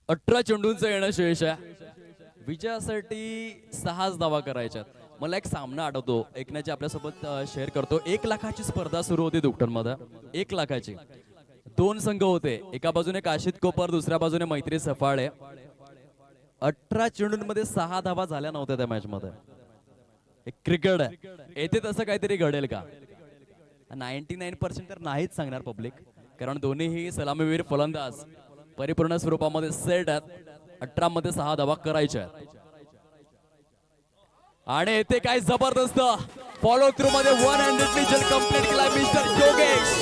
अठरा चेंडूंचं येणं शेष आहे. विजयासाठी 6 धावा करायच्यात. मला एक सामना आठवतो एकनाची आपल्यासोबत शेअर करतो. 1 लाखाची स्पर्धा सुरू होती दुकटन मध्ये. 1 लाखाची 2 संघ होते. एका बाजूने काशिद कोपर दुसऱ्या बाजूने मैत्री सफाळे. 18 चेंडूंमध्ये 6 धावा झाल्या नव्हत्या त्या मॅच मध्ये. एक क्रिकेट आहे. येथे तसं काहीतरी घडेल का? 99% तर नाहीच सांगणार पब्लिक, कारण दोन्हीही सलामीवीर फलंदाज परिपूर्ण स्वरूपामध्ये सेट आहेत. 18 मध्ये 6 धावा करायच्या आहेत. आणि येथे काय जबरदस्त फॉलो थ्रू मध्ये 100 जल कंप्लीट केला mister Yogesh.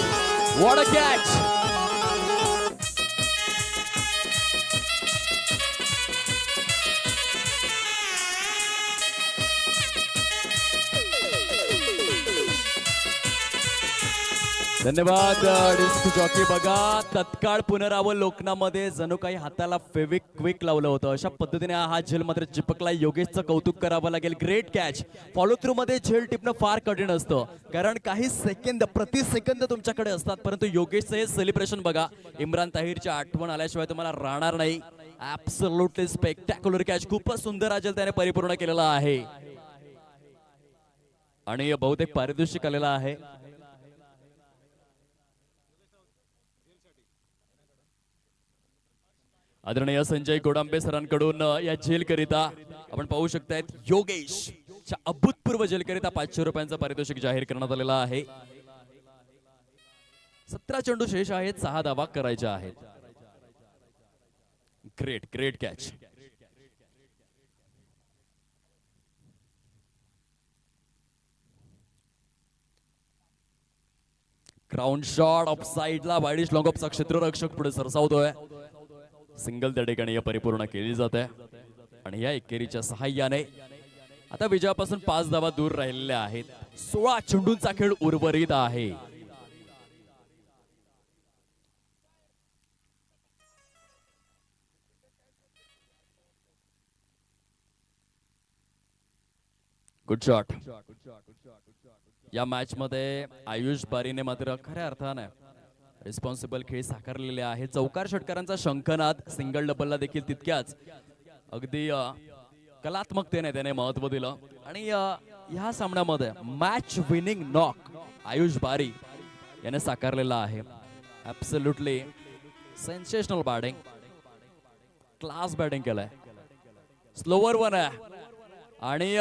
What a catch. धन्यवाद डिस्क जॉकी. बघा तत्काळ पुनरावलोकनामध्ये जणू काही हाताला फेविक्विक लावलं होतं. अशा पद्धतीने हा झेल मात्र चिपकला. योगेशचं कौतुक करावं लागेल. Great catch. फॉलो थ्रू मध्ये झेल टिपणं फार कठीण असतं, कारण काही सेकंद प्रति सेकंद तुमच्याकडे असतात. परंतु योगेशचं हे सेलिब्रेशन बघा. इम्रान ताहिरची आठवण आल्याशिवाय तुम्हाला राहणार नाही. Absolutely spectacular catch. खूपच सुंदर हा झेल त्याने परिपूर्ण केलेला आहे आणि बहुतेक पारितोषिक आलेला आहे. आदरणीय संजय गोडांबे सरांकडून या झेल करिता आपण पाहू शकताय योगेशच्या अभूतपूर्व झेल करिता 500 रुपयांचं पारितोषिक जाहीर करण्यात आलेलं आहे. 17 चेंडू शेष आहेत. 6 धावा करायच्या आहेत. Great great catch. Ground shot of साइडला वाईडिश लॉंग ऑफचा क्षेत्ररक्षक पुढे सरसावतोय. सिंगल त्या ठिकाणी परिपूर्ण केली जाते आणि या एकेरीच्या सहाय्याने आता विजयापासून 5 धावा दूर राहिलेल्या आहेत. 16 चेंडूंचा खेळ उर्वरित आहे. Good shot. या मॅच मध्ये आयुष बारीने मात्र खऱ्या अर्थाने रिस्पॉन्सिबल खेळ साकारलेले आहे. चौकार षटकारांचा शंखनाद. सिंगल डबलला देखील तितक्याच अगदी कलात्मकतेने त्याने महत्व दिलं. आणि ह्या सामन्यामध्ये मॅच विनिंग नॉक आयुष बारी याने साकारलेला आहे. Absolutely sensational batting. Class batting केलंय. स्लोवर वन आहे आणि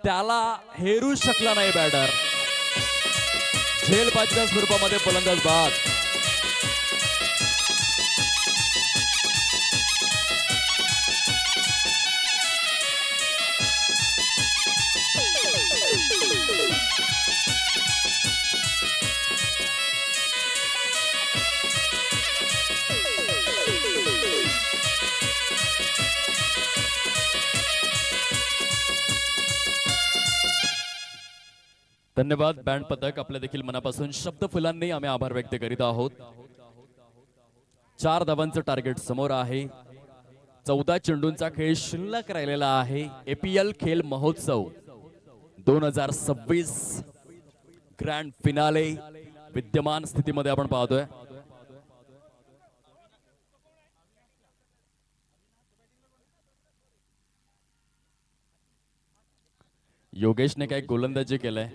त्याला हेरू शकला नाही बॅटर. झेलबाजीच्या स्वरूपामध्ये फलंदाज बाद. धन्यवाद. बँड पथक आपल्या देखील मनापासून शब्द फुलांनी आम्ही आभार व्यक्त करीत आहोत. 4 धावांचं टार्गेट समोर आहे. 14 चेंडूंचा खेळ शिल्लक राहिलेला आहे. APL खेल महोत्सव 2026 ग्रँड फिनाले विद्यमान स्थितीमध्ये आपण पाहतोय. योगेशने काय गोलंदाजी केलंय.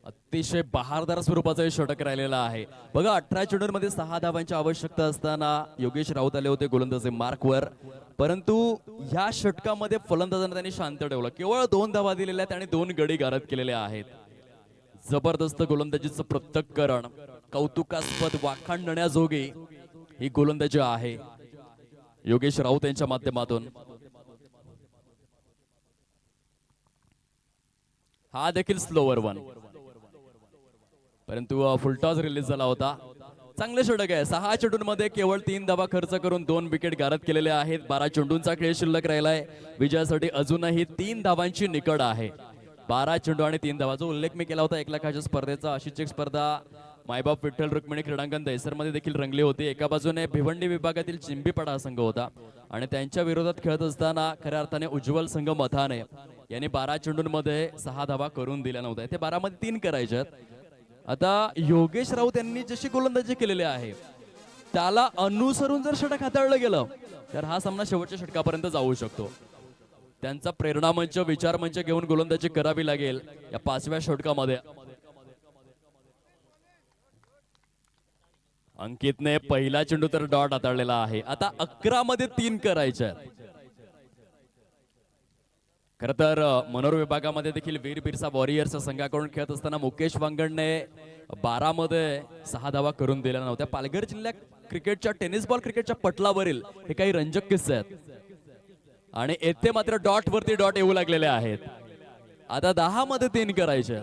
अतिशय बहारदार स्वरूपाचा षटक राहिलेला आहे. बघा 18 चेंडूंमध्ये 6 धावांची आवश्यकता असताना योगेश राऊत आले होते गोलंदाजी मार्कवर, परंतु या षटकामध्ये फलंदाजांना त्यांनी शांत ठेवलं. केवळ 2 धावा दिलेल्या आहेत आणि 2 गडी गारद केलेले आहेत. जबरदस्त गोलंदाजीचं पृथक्करण कौतुकास्पद वाखाणण्याजोगी ही गोलंदाजी आहे योगेश राऊत यांच्या माध्यमातून. हा देखील स्लोवर वन, परंतु फुलटॉस रिलीज झाला होता. चांगले षटक आहे. 6 चेंडूंमध्ये केवळ 3 धावा खर्च करून 2 विकेट गारद केलेले आहेत. 12 चेंडूंचा खेळ शिल्लक राहिलाय. विजयासाठी अजूनही 3 धावांची निकड आहे. 12 चेंडू आणि 3 धावा, जो उल्लेख मी केला होता 1 लाखाच्या स्पर्धेचा. अशीच एक स्पर्धा मायबाप विठ्ठल रुक्मिणी क्रीडांगण दहिसरमध्ये देखील रंगली होती. एका बाजूने भिवंडी विभागातील चिंबीपाडा संघ होता आणि त्यांच्या विरोधात खेळत असताना खऱ्या अर्थाने उज्ज्वल संघ मथाने यांनी 12 चेंडूंमध्ये 6 धावा करून दिल्या नव्हत्या. ते 12 मध्ये 3 करायच्यात. आता योगेश राऊत यांनी जशी गोलंदाजी केलेली आहे त्याला अनुसरून जर षटक हाताळलं गेलं तर हा सामना शेवटच्या षटकापर्यंत जाऊ शकतो. त्यांचा प्रेरणा मंच, विचार मंच घेऊन गोलंदाजी करावी लागेल या 5व्या षटकामध्ये. अंकितने पहिला चेंडू तर डॉट हाताळलेला आहे. आता 11 मध्ये 3 करायचे. खर तर मनोर विभागामध्ये देखील वीर बिरसा वॉरियर्स संघाकडून खेळत असताना मुकेश वांगडने 12 मध्ये 6 धावा करून दिल्या नव्हत्या. पालघर जिल्ह्यात क्रिकेटच्या टेनिस बॉल क्रिकेटच्या पटलावरील हे काही रंजक किस्से आहेत आणि येथे मात्र डॉट वरती डॉट येऊ लागलेले आहेत. आता 10 मध्ये 3 करायचे.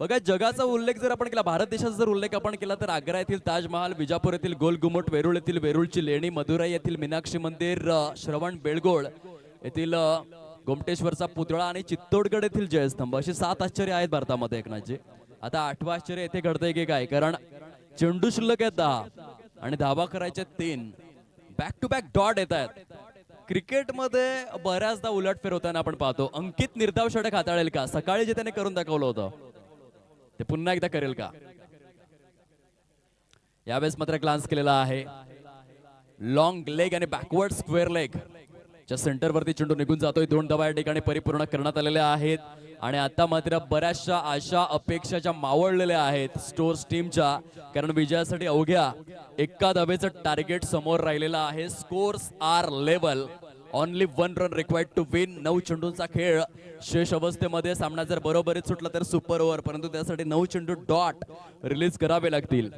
बघा, जगाचा उल्लेख जर आपण केला, भारत देशाचा जर उल्लेख आपण केला तर आग्रा येथील ताजमहाल, विजापूर येथील गोल गुमट, वेरूळ येथील वेरूळची लेणी, मदुराई येथील मीनाक्षी मंदिर, श्रवण बेळगोळ येथील गोमटेश्वरचा पुतळा आणि चित्तोडगड येथील जयस्तंभ अशी 7 आश्चर्य आहेत भारतामध्ये एकनाथजी. आता 8वं आश्चर्य येथे घडतंय की काय, कारण चेंडू शिल्लक आहेत 10 आणि धावा करायचे 3. बॅक टू बॅक डॉट येत आहेत. क्रिकेटमध्ये बऱ्याचदा उलटफेर होताना आपण पाहतो. अंकित निर्धाव षटक हाताळेल का? सकाळी जे त्याने करून दाखवलं होतं ते पुन्हा एकदा करेल का? यावेळेस मात्र ग्लान्स केलेला आहे. लॉंग लेग आणि बॅकवर्ड स्क्वेअर लेग च्या सेंटर वरती चेंडू निघून जातोय. 2 धावा या ठिकाणी परिपूर्ण करण्यात आलेल्या आहेत आणि आता मात्र बऱ्याचशा आशा अपेक्षाच्या मावळलेल्या आहेत स्टोर्स टीमच्या, कारण विजयासाठी अवघ्या 1 धावेचं टार्गेट समोर राहिलेलं आहे. Scores are level, only 1 run required to win. 9 चेंडूंचा खेळ शेष अवस्थेमध्ये. सामना जर बरोबरीत सुटला तर सुपर ओव्हर, परंतु त्यासाठी 9 चेंडू डॉट रिलीज करावे लागतील.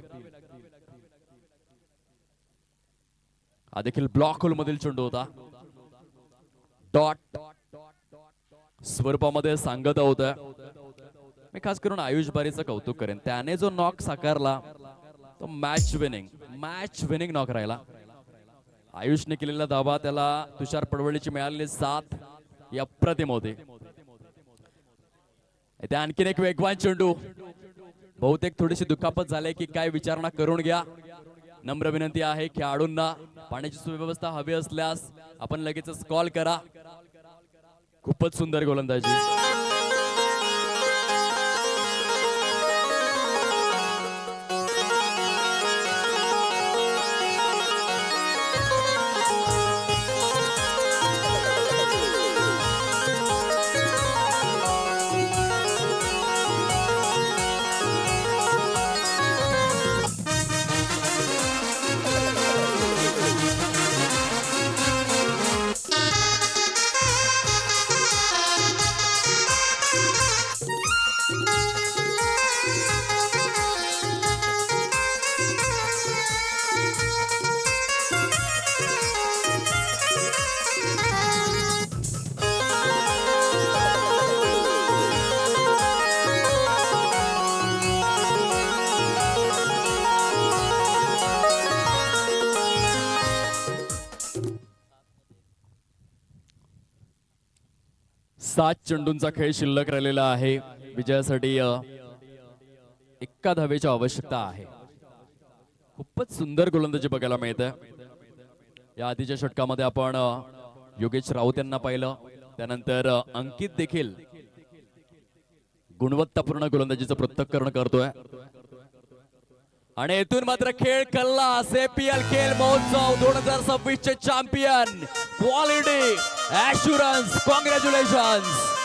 हा देखील ब्लॉक होल मधील चेंडू होता. डॉट स्वरूपामध्ये सांगत होतं. मी खास करून आयुष बारीचं कौतुक करेन. त्याने जो नॉक साकारला तो मॅच विनिंग नॉक राहिला. आयुषने केलेला धावा त्याला तुषार पडवळीची मिळालेली 7 ही अप्रतिम होती. इथे आणखीन एक वेगवान चेंडू. बहुतेक थोडीशी दुखापत झाली की काय विचारणा करून घ्या. नम्र विनंती आहे खेळाडूंना, पाण्याची सुव्यवस्था हवी असल्यास आपण लगेचच कॉल करा. खूपच सुंदर गोलंदाजी. सात चेंडूंचा खेळ शिल्लक राहिलेला आहे. विजयासाठी 1 धावेची आवश्यकता आहे. खूपच सुंदर गोलंदाजी बघायला मिळते. या आधीच्या षटकामध्ये आपण योगेश राऊत यांना पाहिलं, त्यानंतर अंकित देखील गुणवत्तापूर्ण गोलंदाजीचं पृथक्करण करतोय आणि येथून मात्र खेळ कल्ला. सेपीएल खेळ महोत्सव 2026 चे चॅम्पियन, क्वालिटी ऍश्युरन्स, कॉंग्रॅच्युलेशन्स.